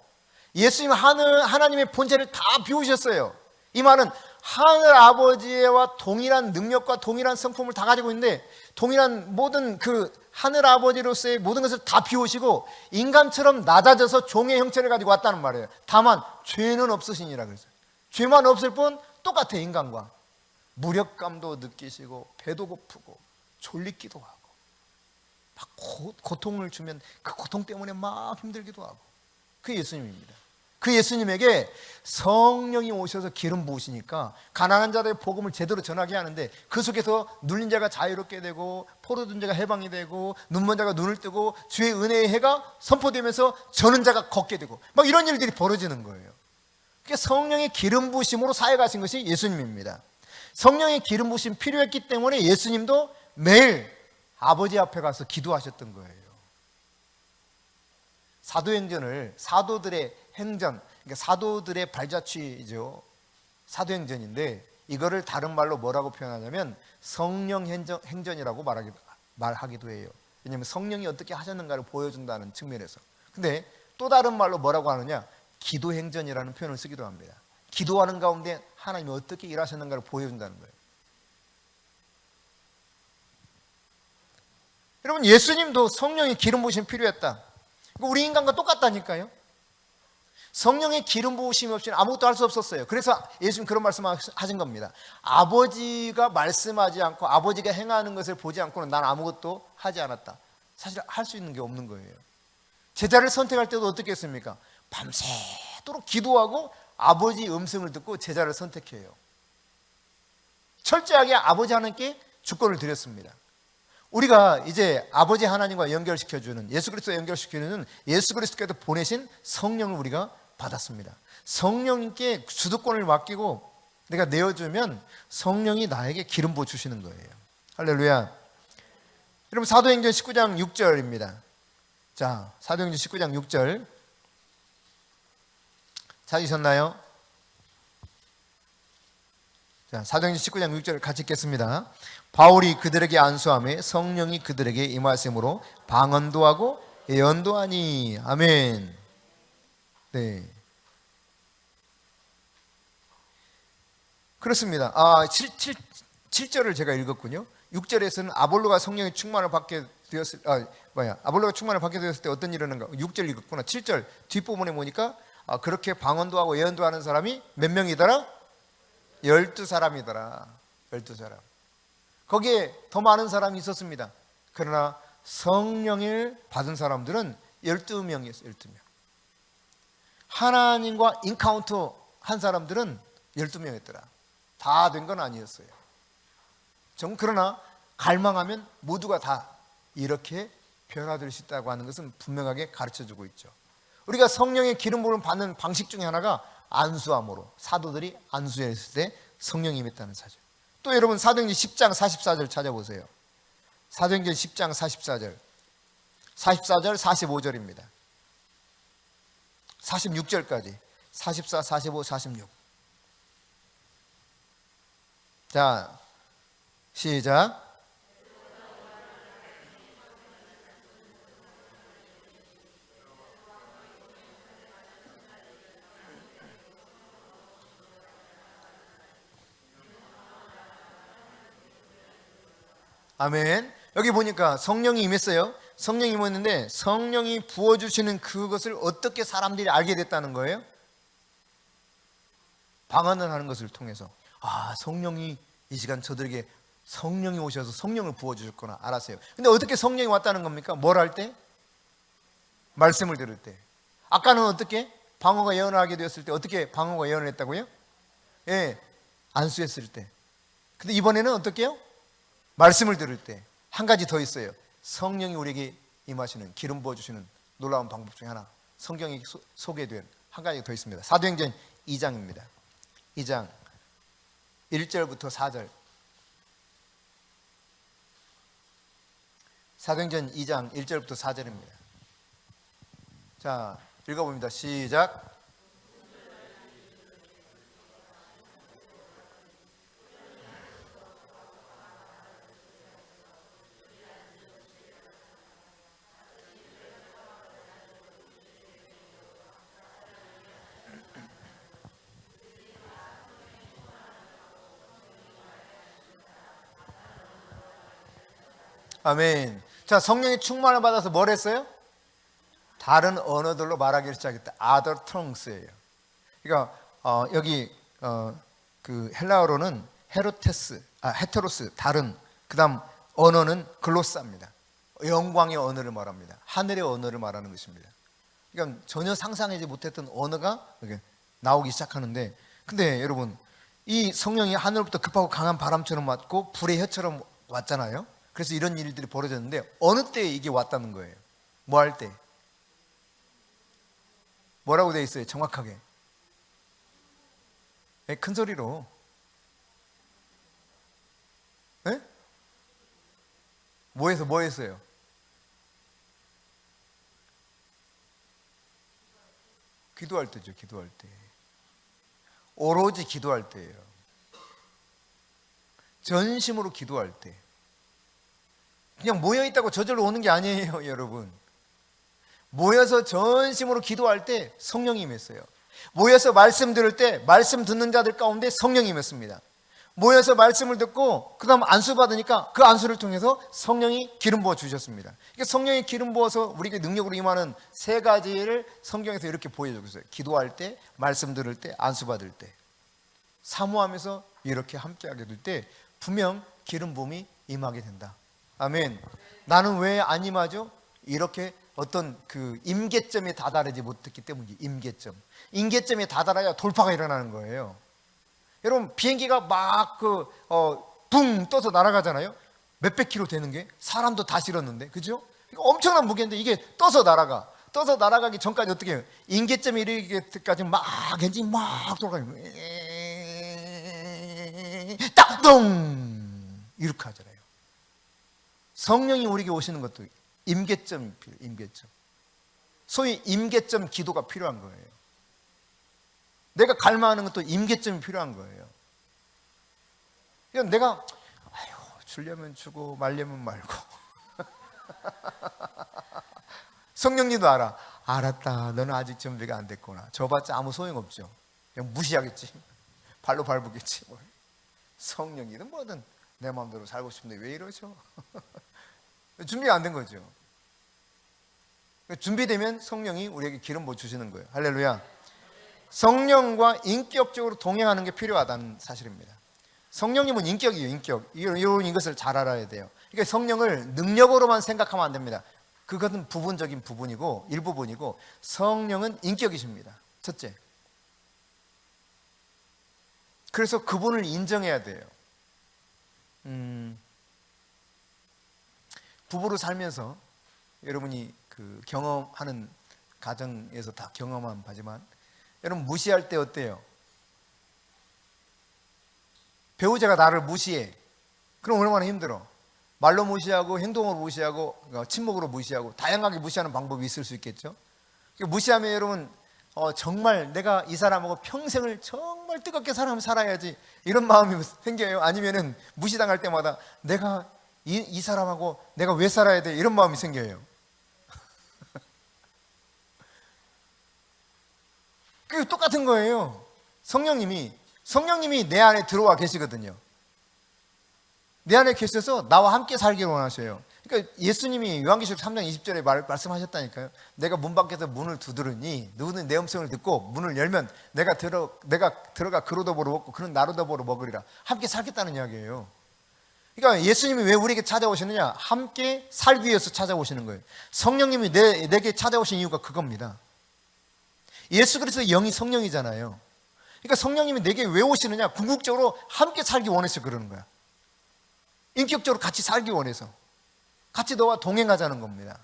예수님은 하나님의 본체를 다 비우셨어요. 이 말은 하늘 아버지와 동일한 능력과 동일한 성품을 다 가지고 있는데, 동일한 모든 그 하늘 아버지로서의 모든 것을 다 비우시고 인간처럼 낮아져서 종의 형체를 가지고 왔다는 말이에요. 다만 죄는 없으시니라 그랬어요. 죄만 없을 뿐 똑같아. 인간과 무력감도 느끼시고 배도 고프고 졸리기도 하고 막 고통을 주면 그 고통 때문에 막 힘들기도 하고. 그 예수님입니다. 그 예수님에게 성령이 오셔서 기름 부으시니까 가난한 자들의 복음을 제대로 전하게 하는데, 그 속에서 눌린 자가 자유롭게 되고 포로된 자가 해방이 되고 눈먼 자가 눈을 뜨고 주의 은혜의 해가 선포되면서 저는 자가 걷게 되고 막 이런 일들이 벌어지는 거예요. 그러니까 성령의 기름 부으심으로 사역하신 것이 예수님입니다. 성령의 기름 부으심 필요했기 때문에 예수님도 매일 아버지 앞에 가서 기도하셨던 거예요. 사도행전을 사도들의 행전, 그러니까 사도들의 발자취죠. 사도행전인데 이거를 다른 말로 뭐라고 표현하냐면 성령 행전이라고 말하기도 해요. 왜냐하면 성령이 어떻게 하셨는가를 보여준다는 측면에서. 근데 또 다른 말로 뭐라고 하느냐, 기도행전이라는 표현을 쓰기도 합니다. 기도하는 가운데 하나님이 어떻게 일하셨는가를 보여준다는 거예요. 여러분, 예수님도 성령의 기름 부으심이 필요했다. 우리 인간과 똑같다니까요. 성령의 기름 부으심이 없이는 아무것도 할 수 없었어요. 그래서 예수님 그런 말씀을 하신 겁니다. 아버지가 말씀하지 않고 아버지가 행하는 것을 보지 않고는 난 아무것도 하지 않았다. 사실 할 수 있는 게 없는 거예요. 제자를 선택할 때도 어떻게 했습니까? 밤새도록 기도하고 아버지 음성을 듣고 제자를 선택해요. 철저하게 아버지 하나님께 주권을 드렸습니다. 우리가 이제 아버지 하나님과 연결시켜주는, 예수 그리스도와 연결시켜주는 예수 그리스도께서 보내신 성령을 우리가 받았습니다. 성령님께 주도권을 맡기고 내가 내어주면 성령이 나에게 기름 부어 주시는 거예요. 할렐루야. 여러분, 사도행전 19장 6절입니다. 자, 사도행전 19장 6절 찾으셨나요? 자, 사도행전 19장 6절 같이 읽겠습니다. 바울이 그들에게 안수하며 성령이 그들에게 임하심으로 방언도 하고 예언도 하니. 아멘. 네. 그렇습니다. 7절을 제가 읽었군요. 6절에서는 아볼로가 성령의 충만을 받게 되었을 아볼로가 충만을 받게 되었을 때 어떤 일이 일어난가? 6절 읽었구나. 7절 뒷부분에 보니까 그렇게 방언도 하고 예언도 하는 사람이 몇 명이더라? 12사람이더라. 12사람. 거기에 더 많은 사람이 있었습니다. 그러나 성령을 받은 사람들은 12명이었어요. 12명. 하나님과 인카운터 한 사람들은 12명이었더라. 다 된 건 아니었어요. 그러나 갈망하면 모두가 다 이렇게 변화될 수 있다고 하는 것은 분명하게 가르쳐주고 있죠. 우리가 성령의 기름 부음을 받는 방식 중에 하나가 안수함으로, 사도들이 안수했을 때 성령이 임했다는 사실. 또 여러분, 사도행전 10장 44절 찾아보세요. 사도행전 10장 44절 45절입니다 46절까지 44, 45, 46. 자, 시작. 아멘. 여기 보니까 성령이 임했어요. 성령이 임했는데 성령이 부어주시는 그것을 어떻게 사람들이 알게 됐다는 거예요? 방언을 하는 것을 통해서. 아, 성령이 이 시간 저들에게 성령이 오셔서 성령을 부어주셨구나 알았어요. 근데 어떻게 성령이 왔다는 겁니까? 뭘 할 때? 말씀을 들을 때. 아까는 어떻게? 방언과 예언을 하게 되었을 때 어떻게 방언과 예언을 했다고요? 예, 안수했을 때. 근데 이번에는 어떻게 해요? 말씀을 들을 때. 한 가지 더 있어요. 성령이 우리에게 임하시는, 기름 부어주시는 놀라운 방법 중에 하나, 성경에 소개된 한 가지 더 있습니다. 사도행전 2장입니다 2장 1절부터 4절. 사도행전 2장 1절부터 4절입니다. 자, 읽어봅니다. 시작. 아멘. 자, 성령의 충만을 받아서 뭘 했어요? 다른 언어들로 말하기를 시작했다. Other tongues예요. 그러니까 여기 그 헬라어로는 헤테로스 다른, 그다음 언어는 글로사입니다. 영광의 언어를 말합니다. 하늘의 언어를 말하는 것입니다. 그러니까 전혀 상상하지 못했던 언어가 이렇게 나오기 시작하는데, 근데 여러분, 이 성령이 하늘로부터 급하고 강한 바람처럼 왔고 불의 혀처럼 왔잖아요. 그래서 이런 일들이 벌어졌는데 어느 때에 이게 왔다는 거예요? 뭐 할 때? 뭐라고 되어 있어요? 정확하게. 네, 큰 소리로. 네? 뭐 했어요? 기도할 때죠. 기도할 때. 오로지 기도할 때예요. 전심으로 기도할 때. 그냥 모여있다고 저절로 오는 게 아니에요, 여러분. 모여서 전심으로 기도할 때 성령이 임했어요. 모여서 말씀 들을 때 말씀 듣는 자들 가운데 성령이 임했습니다. 모여서 말씀을 듣고 그 다음 안수 받으니까 그 안수를 통해서 성령이 기름 부어 주셨습니다. 그러니까 성령이 기름 부어서 우리에게 능력으로 임하는 세 가지를 성경에서 이렇게 보여주고 있어요. 기도할 때, 말씀 들을 때, 안수 받을 때. 사모하면서 이렇게 함께하게 될 때 분명 기름 부음이 임하게 된다. 아멘. 나는 왜 안 임하죠? 이렇게 어떤 그 임계점에 다다르지 못했기 때문이지. 임계점에 다다라야 돌파가 일어나는 거예요. 여러분, 비행기가 막 붕 떠서 날아가잖아요. 몇백 킬로 되는 게 사람도 다 실었는데, 그죠? 엄청난 무게인데 이게 떠서 날아가기 전까지 어떻게 해요? 임계점에 이르기 때까지 막 엔진이 막 돌아가요. 딱동 이렇게 하잖아요. 성령이 우리에게 오시는 것도 임계점이 필요해요. 임계점. 소위 임계점 기도가 필요한 거예요. 내가 갈망하는 것도 임계점이 필요한 거예요. 그냥 내가 주려면 주고 말려면 말고. 성령님도 알았다. 너는 아직 준비가 안 됐구나. 저봤자 아무 소용없죠. 그냥 무시하겠지. 발로 밟으겠지. 성령이든 뭐든 내 마음대로 살고 싶은데 왜 이러죠? 준비가 안 된 거죠. 준비되면 성령이 우리에게 기름 부어 주시는 거예요. 할렐루야. 성령과 인격적으로 동행하는 게 필요하다는 사실입니다. 성령님은 인격이에요. 인격. 이것을 잘 알아야 돼요. 그러니까 성령을 능력으로만 생각하면 안 됩니다. 그것은 부분적인 부분이고 일부분이고, 성령은 인격이십니다. 첫째. 그래서 그분을 인정해야 돼요. 부부로 살면서 여러분이 그 경험하는 가정에서 다 경험한 바지만, 여러분 무시할 때 어때요? 배우자가 나를 무시해. 그럼 얼마나 힘들어. 말로 무시하고 행동으로 무시하고 침묵으로 무시하고 다양하게 무시하는 방법이 있을 수 있겠죠. 무시하면 여러분 정말 내가 이 사람하고 평생을 정말 뜨겁게 살아야지 이런 마음이 생겨요. 아니면은 무시당할 때마다 내가 이 사람하고 내가 왜 살아야 돼 이런 마음이 생겨요. 그게 똑같은 거예요. 성령님이 내 안에 들어와 계시거든요. 내 안에 계셔서 나와 함께 살기를 원하셔요. 그러니까 예수님이 요한계시록 3장 20절에 말씀하셨다니까요. 내가 문 밖에서 문을 두드리니 누구든 내 음성을 듣고 문을 열면 내가 들어가 그로도 보러 먹고 그는 나로도 보러 먹으리라. 함께 살겠다는 이야기예요. 그러니까 예수님이 왜 우리에게 찾아오시느냐? 함께 살기 위해서 찾아오시는 거예요. 성령님이 내게 찾아오신 이유가 그겁니다. 예수 그리스도의 영이 성령이잖아요. 그러니까 성령님이 내게 왜 오시느냐? 궁극적으로 함께 살기 원해서 그러는 거야. 인격적으로 같이 살기 원해서, 같이 너와 동행하자는 겁니다.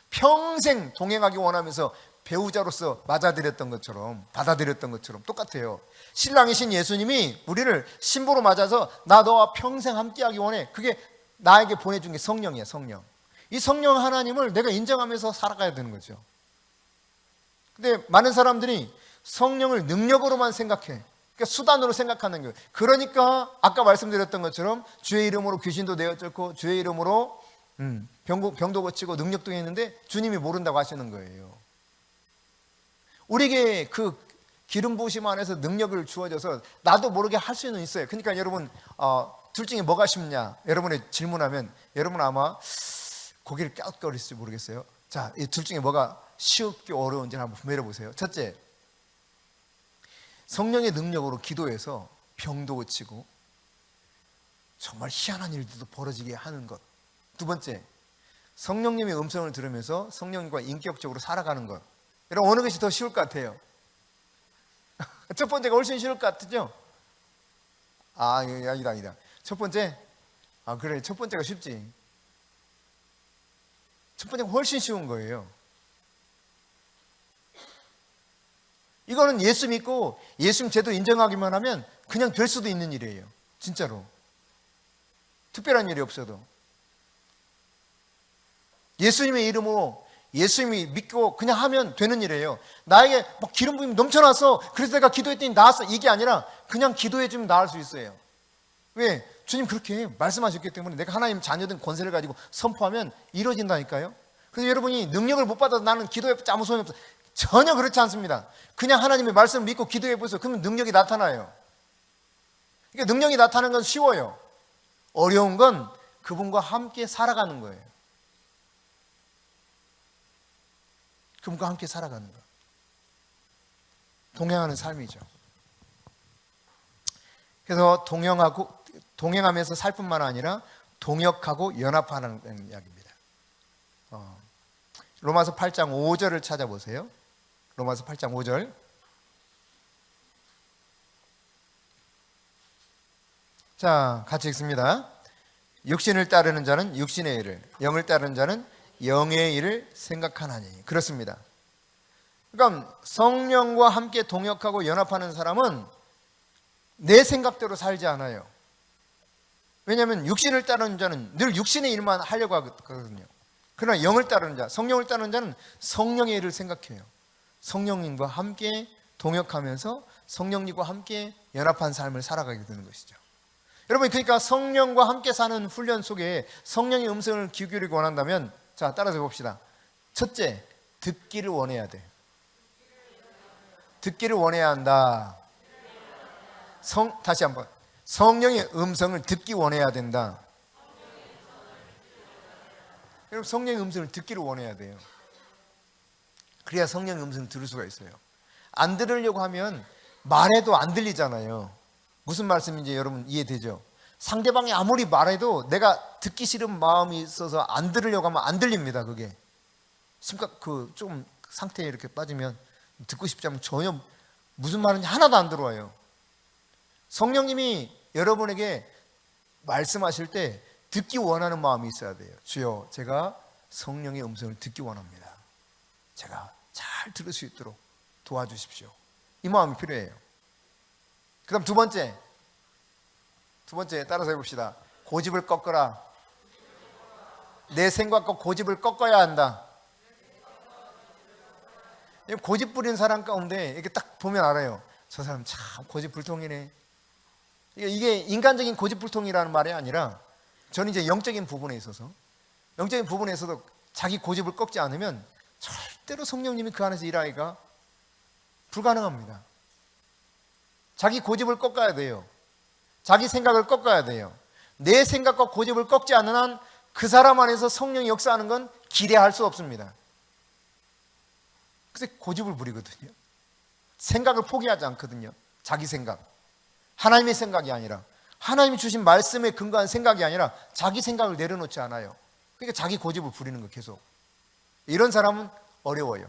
평생 동행하기 원하면서 배우자로서 받아들였던 것처럼 똑같아요. 신랑이신 예수님이 우리를 신부로 맞아서 나 너와 평생 함께하기 원해. 그게 나에게 보내준 게 성령이야, 성령. 이 성령 하나님을 내가 인정하면서 살아가야 되는 거죠. 근데 많은 사람들이 성령을 능력으로만 생각해. 그러니까 수단으로 생각하는 거예요. 그러니까 아까 말씀드렸던 것처럼 주의 이름으로 귀신도 내어쫓고 주의 이름으로 병도 고치고 능력도 했는데 주님이 모른다고 하시는 거예요. 우리에게 그 기름 부으심 안에서 능력을 주어져서 나도 모르게 할 수는 있어요. 그러니까 여러분 둘 중에 뭐가 쉽냐? 여러분이 질문하면 여러분 아마 고개를 깍거릴지 모르겠어요. 자, 이 둘 중에 뭐가 쉽게 어려운지 한번 매려보세요. 첫째, 성령의 능력으로 기도해서 병도 고치고 정말 희한한 일들도 벌어지게 하는 것. 두 번째, 성령님의 음성을 들으면서 성령님과 인격적으로 살아가는 것. 여러분 어느 것이 더 쉬울 것 같아요? 첫 번째가 훨씬 쉬울 것 같죠? 아니다. 첫 번째? 그래, 첫 번째가 쉽지. 첫 번째가 훨씬 쉬운 거예요. 이거는 예수 믿고 예수님 제도 인정하기만 하면 그냥 될 수도 있는 일이에요. 진짜로. 특별한 일이 없어도. 예수님의 이름으로 예수님이 믿고 그냥 하면 되는 일이에요. 나에게 막 기름 부음이 넘쳐나서 그래서 내가 기도했더니 나았어. 이게 아니라 그냥 기도해주면 나을 수 있어요. 왜? 주님 그렇게 말씀하셨기 때문에 내가 하나님 자녀된 권세를 가지고 선포하면 이루어진다니까요. 그래서 여러분이 능력을 못 받아서 나는 기도해 아무 소용이 없어. 전혀 그렇지 않습니다. 그냥 하나님의 말씀을 믿고 기도해 보세요. 그러면 능력이 나타나요. 그러니까 능력이 나타나는 건 쉬워요. 어려운 건 그분과 함께 살아가는 거예요. 그분과 함께 살아가는 것. 동행하는 삶이죠. 그래서 동행하면서 살 뿐만 아니라 동역하고 연합하는 이야기입니다. 로마서 8장 5절을 찾아보세요. 로마서 8장 5절. 자, 같이 읽습니다. 육신을 따르는 자는 육신의 일을, 영을 따르는 자는 영의 일을 생각하나니. 그렇습니다. 그러니까 성령과 함께 동역하고 연합하는 사람은 내 생각대로 살지 않아요. 왜냐하면 육신을 따르는 자는 늘 육신의 일만 하려고 하거든요. 그러나 영을 따르는 자, 성령을 따르는 자는 성령의 일을 생각해요. 성령님과 함께 동역하면서 성령님과 함께 연합한 삶을 살아가게 되는 것이죠. 여러분, 그러니까 성령과 함께 사는 훈련 속에 성령의 음성을 귀 기울이고 원한다면, 자, 따라서 봅시다. 첫째, 듣기를 원해야 돼. 듣기를 원해야 한다. 다시 한번. 성령의 음성을 듣기 원해야 된다. 여러분, 성령의 음성을 듣기를 원해야 돼요. 그래야 성령의 음성을 들을 수가 있어요. 안 들으려고 하면 말해도 안 들리잖아요. 무슨 말씀인지 여러분 이해되죠? 상대방이 아무리 말해도 내가 듣기 싫은 마음이 있어서 안 들으려고 하면 안 들립니다. 그게 심각 좀 상태에 이렇게 빠지면 듣고 싶지 않으면 전혀 무슨 말인지 하나도 안 들어와요. 성령님이 여러분에게 말씀하실 때 듣기 원하는 마음이 있어야 돼요. 주여, 제가 성령의 음성을 듣기 원합니다. 제가 잘 들을 수 있도록 도와주십시오. 이 마음이 필요해요. 그 다음 두 번째 따라서 해봅시다. 고집을 꺾어라. 내 생각과 고집을 꺾어야 한다. 고집 부리는 사람 가운데 이렇게 딱 보면 알아요. 저 사람 참 고집불통이네. 이게 인간적인 고집불통이라는 말이 아니라 저는 이제 영적인 부분에 있어서도 자기 고집을 꺾지 않으면 절대로 성령님이 그 안에서 일하기가 불가능합니다. 자기 고집을 꺾어야 돼요. 자기 생각을 꺾어야 돼요. 내 생각과 고집을 꺾지 않는 한 그 사람 안에서 성령이 역사하는 건 기대할 수 없습니다. 그래서 고집을 부리거든요. 생각을 포기하지 않거든요. 자기 생각, 하나님의 생각이 아니라, 하나님이 주신 말씀에 근거한 생각이 아니라 자기 생각을 내려놓지 않아요. 그러니까 자기 고집을 부리는 거 계속. 이런 사람은 어려워요.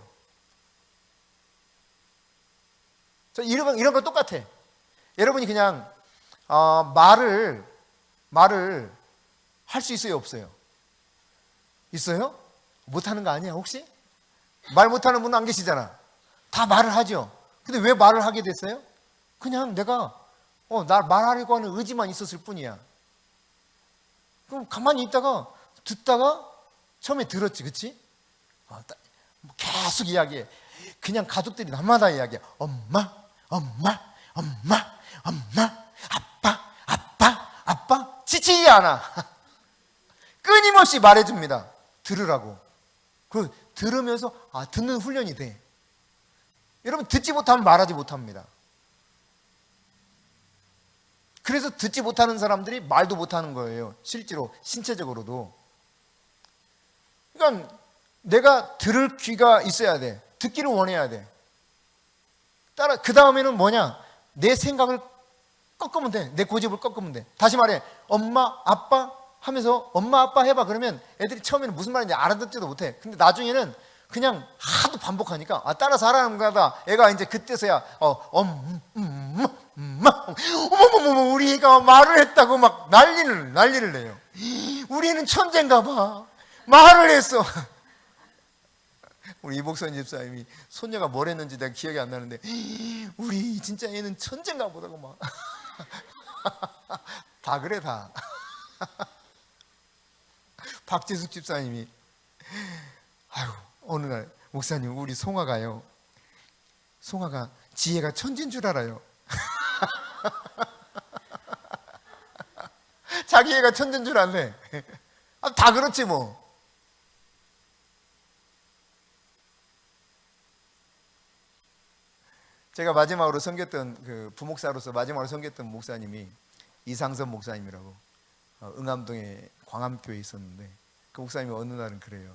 이런 거 똑같아. 여러분이 그냥 말을 할 수 있어요, 없어요? 있어요? 못하는 거 아니야 혹시? 말 못하는 분 안 계시잖아. 다 말을 하죠. 근데 왜 말을 하게 됐어요? 그냥 내가 나 말하려고 하는 의지만 있었을 뿐이야. 그럼 가만히 있다가 듣다가 처음에 들었지, 그치? 계속 이야기해. 그냥 가족들이 날마다 이야기해. 엄마, 엄마, 엄마, 엄마, 아빠, 아빠, 아빠. 지치지 않아. 끊임없이 말해줍니다. 들으라고. 그 들으면서 듣는 훈련이 돼. 여러분, 듣지 못하면 말하지 못합니다. 그래서 듣지 못하는 사람들이 말도 못하는 거예요. 실제로 신체적으로도. 그러니까 내가 들을 귀가 있어야 돼. 듣기를 원해야 돼. 그 다음에는 뭐냐? 내 생각을 꺾으면 돼. 내 고집을 꺾으면 돼. 다시 말해, 엄마, 아빠 하면서 엄마, 아빠 해봐. 그러면 애들이 처음에는 무슨 말인지 알아듣지도 못해. 근데 나중에는 그냥 하도 반복하니까 따라서 하라는 거다. 애가 이제 그때서야 어머머머, 우리 애가 말을 했다고 막 난리를 내요. 우리 애는 천재인가 봐. 말을 했어. 우리 이복선 집사님이 손녀가 뭘 했는지 내가 기억이 안 나는데, 우리 진짜 애는 천재인가 보다고 막. 다 그래, 다. 박재숙 집사님이 어느 날, 목사님, 우리 송아가 지혜가 천재인 줄 알아요. 자기 애가 천재인 줄 알래. 다 그렇지 뭐. 제가 마지막으로 섬겼던 그 부목사로서 마지막으로 섬겼던 목사님이 이상선 목사님이라고 응암동에 광암교회에 있었는데, 그 목사님이 어느 날은 그래요.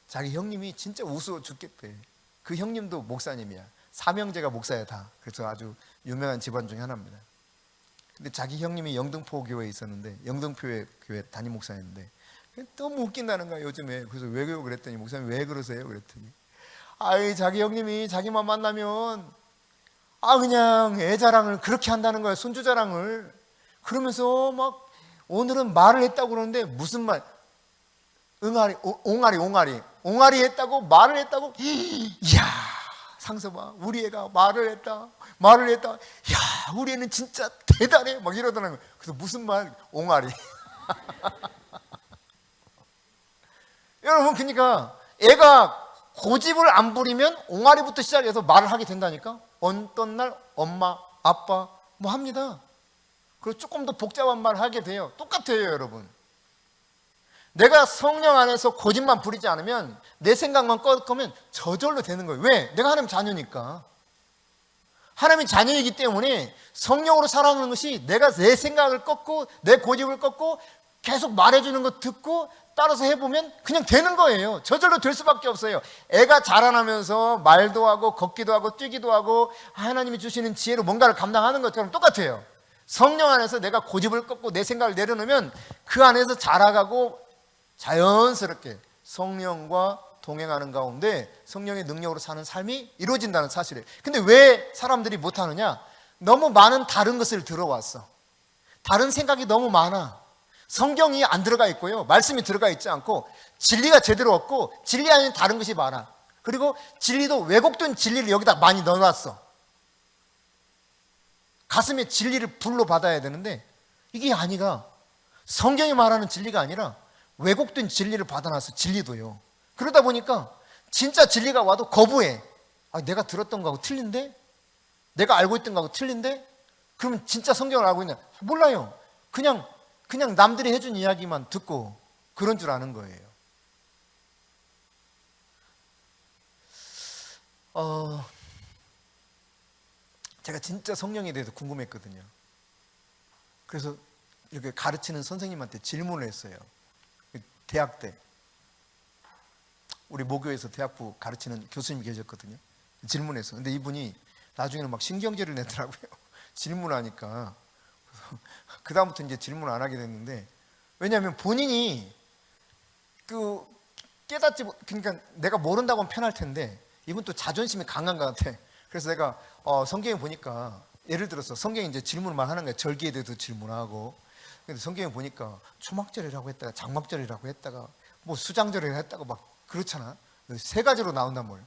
자기 형님이 진짜 우스워 죽겠대. 그 형님도 목사님이야. 삼형제가 목사야 다. 그래서 아주 유명한 집안 중에 하나입니다. 근데 자기 형님이 영등포 교회에 있었는데, 영등포 교회 담임 목사였는데 너무 웃긴다는 거야 요즘에. 그래서 왜 그랬더니, 목사님 왜 그러세요? 그랬더니 자기 형님이 자기만 만나면 그냥 애 자랑을 그렇게 한다는 거야. 손주 자랑을. 그러면서 막 오늘은 말을 했다고 그러는데, 무슨 말? 옹알이 했다고, 말을 했다고. 이야, 상서봐, 우리 애가 말을 했다. 이야, 우리 애는 진짜 대단해. 막 이러더라고요. 그래서 무슨 말? 옹알이. 여러분, 그러니까 애가 고집을 안 부리면 옹알이부터 시작해서 말을 하게 된다니까. 어떤 날 엄마, 아빠 뭐 합니다. 그리고 조금 더 복잡한 말을 하게 돼요. 똑같아요, 여러분. 내가 성령 안에서 고집만 부리지 않으면, 내 생각만 꺾으면 저절로 되는 거예요. 왜? 내가 하나님 자녀니까. 하나님의 자녀이기 때문에 성령으로 살아가는 것이, 내가 내 생각을 꺾고 내 고집을 꺾고 계속 말해주는 거 듣고 따라서 해보면 그냥 되는 거예요. 저절로 될 수밖에 없어요. 애가 자라나면서 말도 하고 걷기도 하고 뛰기도 하고 하나님이 주시는 지혜로 뭔가를 감당하는 것처럼 똑같아요. 성령 안에서 내가 고집을 꺾고 내 생각을 내려놓으면 그 안에서 자라가고 자연스럽게 성령과 동행하는 가운데 성령의 능력으로 사는 삶이 이루어진다는 사실이에요. 근데 왜 사람들이 못하느냐? 너무 많은 다른 것을 들어왔어. 다른 생각이 너무 많아. 성경이 안 들어가 있고요, 말씀이 들어가 있지 않고, 진리가 제대로 없고, 진리 아닌 다른 것이 많아. 그리고 진리도 왜곡된 진리를 여기다 많이 넣어놨어. 가슴에 진리를 불로 받아야 되는데 이게 아니라, 성경이 말하는 진리가 아니라 왜곡된 진리를 받아놨어. 진리도요. 그러다 보니까 진짜 진리가 와도 거부해. 내가 들었던 거하고 틀린데? 내가 알고 있던 거하고 틀린데? 그러면 진짜 성경을 알고 있냐? 몰라요. 그냥 남들이 해준 이야기만 듣고 그런 줄 아는 거예요. 제가 진짜 성령에 대해서 궁금했거든요. 그래서 이렇게 가르치는 선생님한테 질문을 했어요. 대학 때 우리 모교에서 대학부 가르치는 교수님이 계셨거든요. 질문했어. 근데 이분이 나중에는 막 신경제를 내더라고요. 질문하니까. 그 다음부터 이제 질문 안 하게 됐는데, 왜냐하면 본인이 그 깨닫지, 그러니까 내가 모른다고 하면 편할 텐데 이분 또 자존심이 강한 것 같아. 그래서 내가 성경에 보니까, 예를 들어서 성경에 이제 질문을 하는 거야. 절기에 대해서 질문하고. 근데 성경에 보니까 초막절이라고 했다가 장막절이라고 했다가 뭐 수장절이라고 했다가 막 그렇잖아. 세 가지로 나온단 말이야.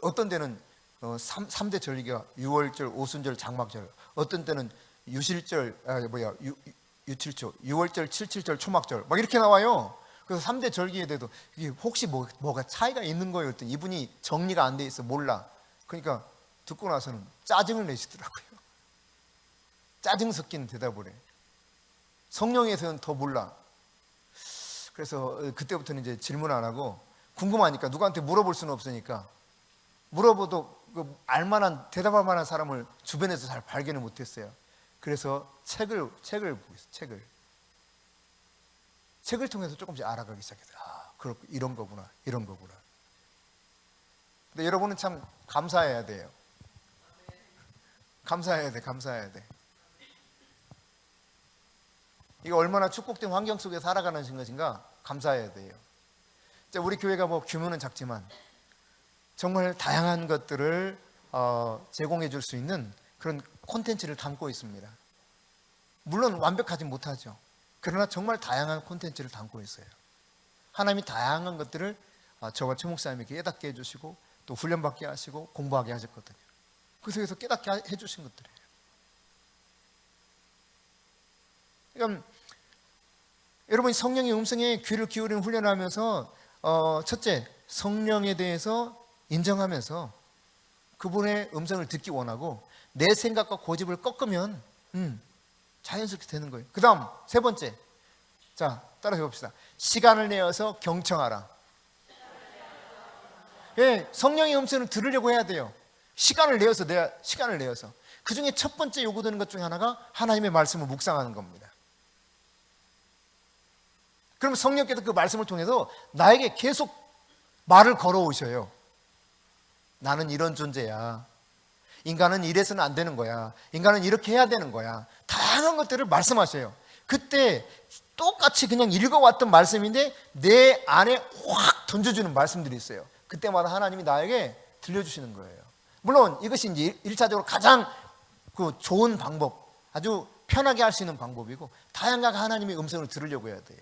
어떤 데는 3대 절기가 유월절, 오순절, 장막절. 어떤 때는 유실절, 유칠초, 유월절, 칠칠절, 초막절 막 이렇게 나와요. 그래서 3대 절기에 대해서 이게 혹시 뭐가 차이가 있는 거예요? 그랬더니 이분이 정리가 안 돼 있어. 몰라. 그러니까 듣고 나서는 짜증을 내시더라고요. 짜증 섞인 대답을 해. 성령에서는 더 몰라. 그래서 그때부터는 이제 질문 안 하고, 궁금하니까 누구한테 물어볼 수는 없으니까, 물어봐도 알만한, 대답할 만한 사람을 주변에서 잘 발견을 못했어요. 그래서 책을 보고 있어요. 책을 통해서 조금씩 알아가기 시작했어요. 그렇고 이런 거구나. 근데 여러분은 참 감사해야 돼요. 감사해야 돼. 이거 얼마나 축복된 환경 속에 살아가는 것인가 감사해야 돼요. 우리 교회가 뭐 규모는 작지만 정말 다양한 것들을 제공해 줄 수 있는 그런 콘텐츠를 담고 있습니다. 물론 완벽하지 못하죠. 그러나 정말 다양한 콘텐츠를 담고 있어요. 하나님이 다양한 것들을 저와 최 목사님에게 깨닫게 해주시고 또 훈련받게 하시고 공부하게 하셨거든요. 그 속에서 깨닫게 해주신 것들이에요. 그러니까 여러분이 성령의 음성에 귀를 기울이는 훈련을 하면서 첫째, 성령에 대해서 인정하면서 그분의 음성을 듣기 원하고 내 생각과 고집을 꺾으면 자연스럽게 되는 거예요. 그 다음 세 번째, 자 따라해 봅시다. 시간을 내어서 경청하라. 예, 성령의 음성을 들으려고 해야 돼요. 시간을 내어서 그 중에 첫 번째 요구되는 것 중에 하나가 하나님의 말씀을 묵상하는 겁니다. 그럼 성령께서 그 말씀을 통해서 나에게 계속 말을 걸어오셔요. 나는 이런 존재야. 인간은 이래서는 안 되는 거야. 인간은 이렇게 해야 되는 거야. 다양한 것들을 말씀하셔요. 그때 똑같이 그냥 읽어왔던 말씀인데 내 안에 확 던져주는 말씀들이 있어요. 그때마다 하나님이 나에게 들려주시는 거예요. 물론 이것이 이제 1차적으로 가장 좋은 방법, 아주 편하게 할 수 있는 방법이고, 다양하게 하나님의 음성을 들으려고 해야 돼요.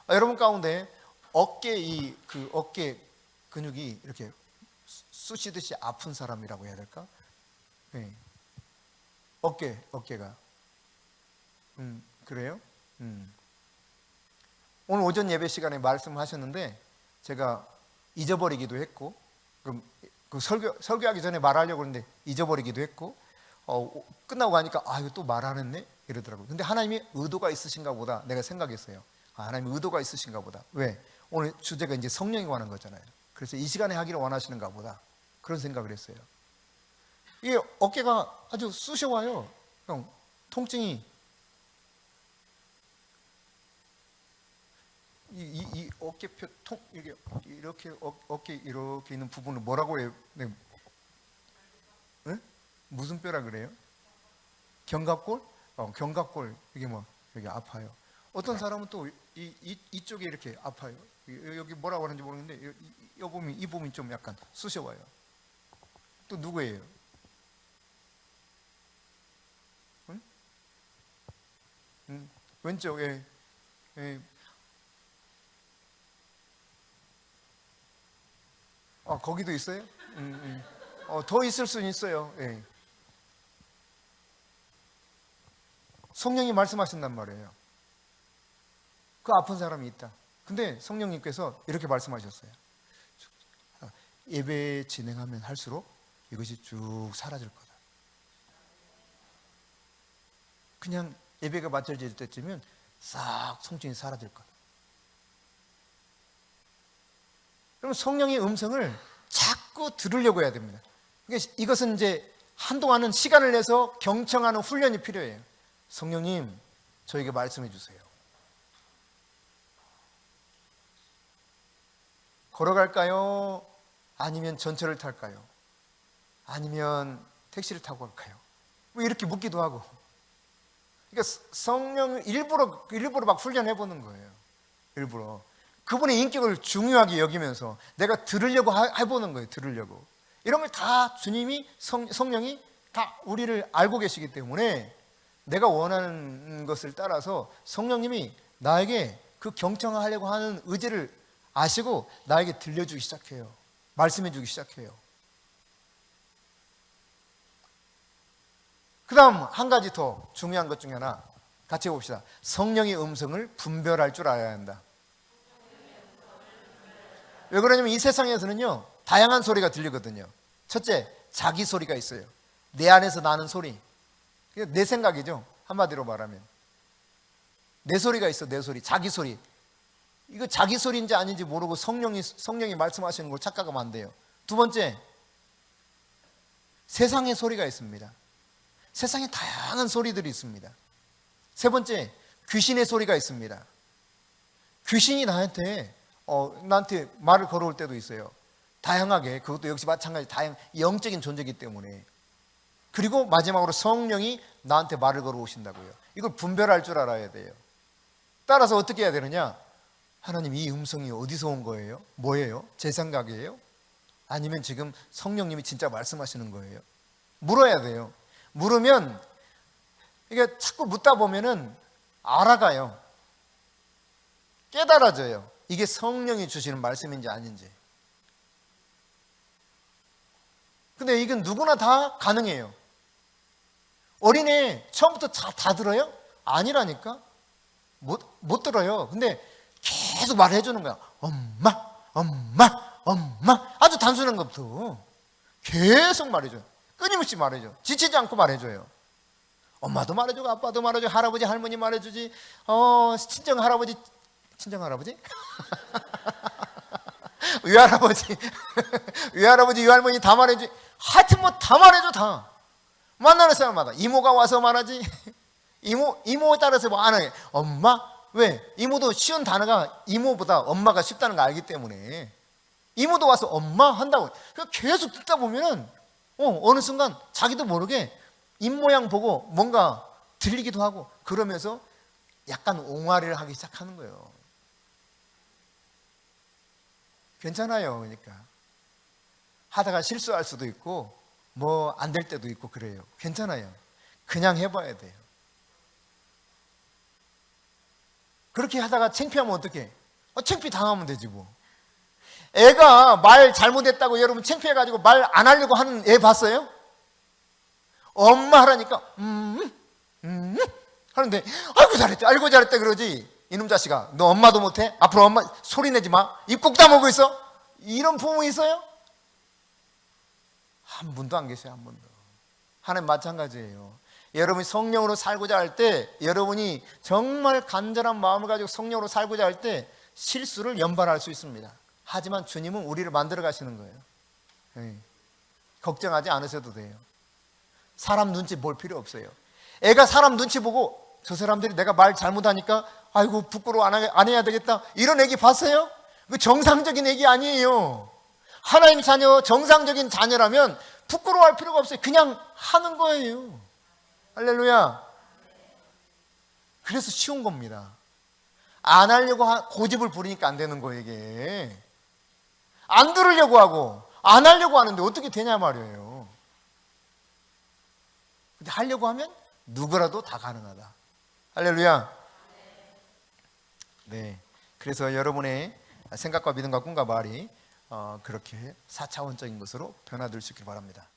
여러분 가운데 어깨 근육이 이렇게 쑤시듯이 아픈 사람이라고 해야 될까? 네. 어깨가 그래요? 오늘 오전 예배 시간에 말씀하셨는데 제가 잊어버리기도 했고, 그럼 그 설교하기 전에 말하려고 했는데 잊어버리기도 했고, 끝나고 가니까 이거 또 말 안 했네 이러더라고요. 근데 하나님이 의도가 있으신가 보다 내가 생각했어요. 하나님이 의도가 있으신가 보다. 왜? 오늘 주제가 이제 성령이 관한 거잖아요. 그래서 이 시간에 하기를 원하시는가 보다, 그런 생각을 했어요. 이게 어깨가 아주 쑤셔와요. 형, 통증이 이 어깨뼈 이렇게 어깨 이렇게 있는 부분을 뭐라고 해요? 네. 네? 무슨 뼈라 그래요? 견갑골? 견갑골 이게 뭐 여기 아파요. 어떤 사람은 또 이쪽에 이렇게 아파요. 여기 뭐라고 하는지 모르겠는데 이 부분이 좀 약간 쑤셔와요. 또 누구예요? 응? 왼쪽에 거기도 있어요? 더 있을 수는 있어요. 예. 성령이 말씀하신단 말이에요. 그 아픈 사람이 있다. 근데 성령님께서 이렇게 말씀하셨어요. 예배 진행하면 할수록 이것이 쭉 사라질 거다. 그냥 예배가 마쳐질 때쯤은 싹 통증이 사라질 거다. 그럼 성령의 음성을 자꾸 들으려고 해야 됩니다. 이것은 이제 한동안은 시간을 내서 경청하는 훈련이 필요해요. 성령님, 저에게 말씀해 주세요. 걸어갈까요? 아니면 전철을 탈까요? 아니면 택시를 타고 갈까요? 뭐 이렇게 묻기도 하고. 그러니까 성령을 일부러 막 훈련해 보는 거예요. 일부러 그분의 인격을 중요하게 여기면서 내가 들으려고 해보는 거예요. 들으려고. 이런 걸 다 주님이 성령이 다 우리를 알고 계시기 때문에 내가 원하는 것을 따라서 성령님이 나에게 그 경청하려고 하는 의지를 아시고 나에게 들려주기 시작해요. 말씀해 주기 시작해요. 그 다음 한 가지 더 중요한 것 중에 하나 같이 봅시다. 성령의 음성을 분별할 줄 알아야 한다. 왜 그러냐면 이 세상에서는요 다양한 소리가 들리거든요. 첫째, 자기 소리가 있어요. 내 안에서 나는 소리. 내 생각이죠. 한마디로 말하면 내 소리가 있어. 내 소리, 자기 소리. 이거 자기 소리인지 아닌지 모르고 성령이 말씀하시는 걸 착각하면 안 돼요. 두 번째, 세상의 소리가 있습니다. 세상에 다양한 소리들이 있습니다. 세 번째, 귀신의 소리가 있습니다. 귀신이 나한테 말을 걸어올 때도 있어요. 다양하게. 그것도 역시 마찬가지 영적인 존재이기 때문에. 그리고 마지막으로 성령이 나한테 말을 걸어오신다고요. 이걸 분별할 줄 알아야 돼요. 따라서 어떻게 해야 되느냐? 하나님, 이 음성이 어디서 온 거예요? 뭐예요? 제 생각이에요? 아니면 지금 성령님이 진짜 말씀하시는 거예요? 물어야 돼요. 물으면 이게 자꾸 묻다 보면은 알아가요. 깨달아져요. 이게 성령이 주시는 말씀인지 아닌지. 근데 이건 누구나 다 가능해요. 어린애 처음부터 다 들어요? 아니라니까. 못 들어요. 근데 계속 말해 주는 거야. 엄마, 엄마, 엄마. 아주 단순한 것부터 계속 말해줘요. 끊임없이 말해줘. 지치지 않고 말해줘요. 엄마도 말해주고 아빠도 말해주고 할아버지 할머니 말해주지. 친정 할아버지 위할아버지 위할아버지 위할머니 다 말해주지. 하여튼 뭐 다 말해줘. 다 만나는 사람마다 이모가 와서 말하지. 이모에 따라서 뭐 안 해. 엄마. 왜? 이모도 쉬운 단어가 이모보다 엄마가 쉽다는 거 알기 때문에 이모도 와서 엄마 한다고. 계속 듣다 보면은 어느 순간 자기도 모르게 입모양 보고 뭔가 들리기도 하고 그러면서 약간 옹알이를 하기 시작하는 거예요. 괜찮아요. 그러니까 하다가 실수할 수도 있고 뭐 안 될 때도 있고 그래요. 괜찮아요. 그냥 해봐야 돼요. 그렇게 하다가 창피하면 어떡해? 창피 당하면 되지 뭐. 애가 말 잘못했다고 여러분 창피해가지고 말 안 하려고 하는 애 봤어요? 엄마 하라니까 하는데 아이고 잘했다 그러지. 이놈 자식아, 너 엄마도 못해? 앞으로 엄마 소리 내지 마. 입 꼭 다물고 있어. 이런 부모 있어요? 한 분도 안 계세요. 한 분도. 하나님 마찬가지예요. 여러분이 성령으로 살고자 할 때, 여러분이 정말 간절한 마음을 가지고 성령으로 살고자 할 때 실수를 연발할 수 있습니다. 하지만 주님은 우리를 만들어 가시는 거예요. 네. 걱정하지 않으셔도 돼요. 사람 눈치 볼 필요 없어요. 애가 사람 눈치 보고 저 사람들이 내가 말 잘못하니까 아이고 부끄러워 안 해야 되겠다 이런 애기 봤어요? 그 정상적인 애기 아니에요. 하나님 자녀, 정상적인 자녀라면 부끄러워할 필요가 없어요. 그냥 하는 거예요. 할렐루야. 그래서 쉬운 겁니다. 안 하려고 고집을 부리니까 안 되는 거예요. 이게 안 들으려고 하고 안 하려고 하는데 어떻게 되냐 말이에요. 근데 하려고 하면 누구라도 다 가능하다. 할렐루야. 네. 그래서 여러분의 생각과 믿음과 꿈과 말이 그렇게 4차원적인 것으로 변화될 수 있길 바랍니다.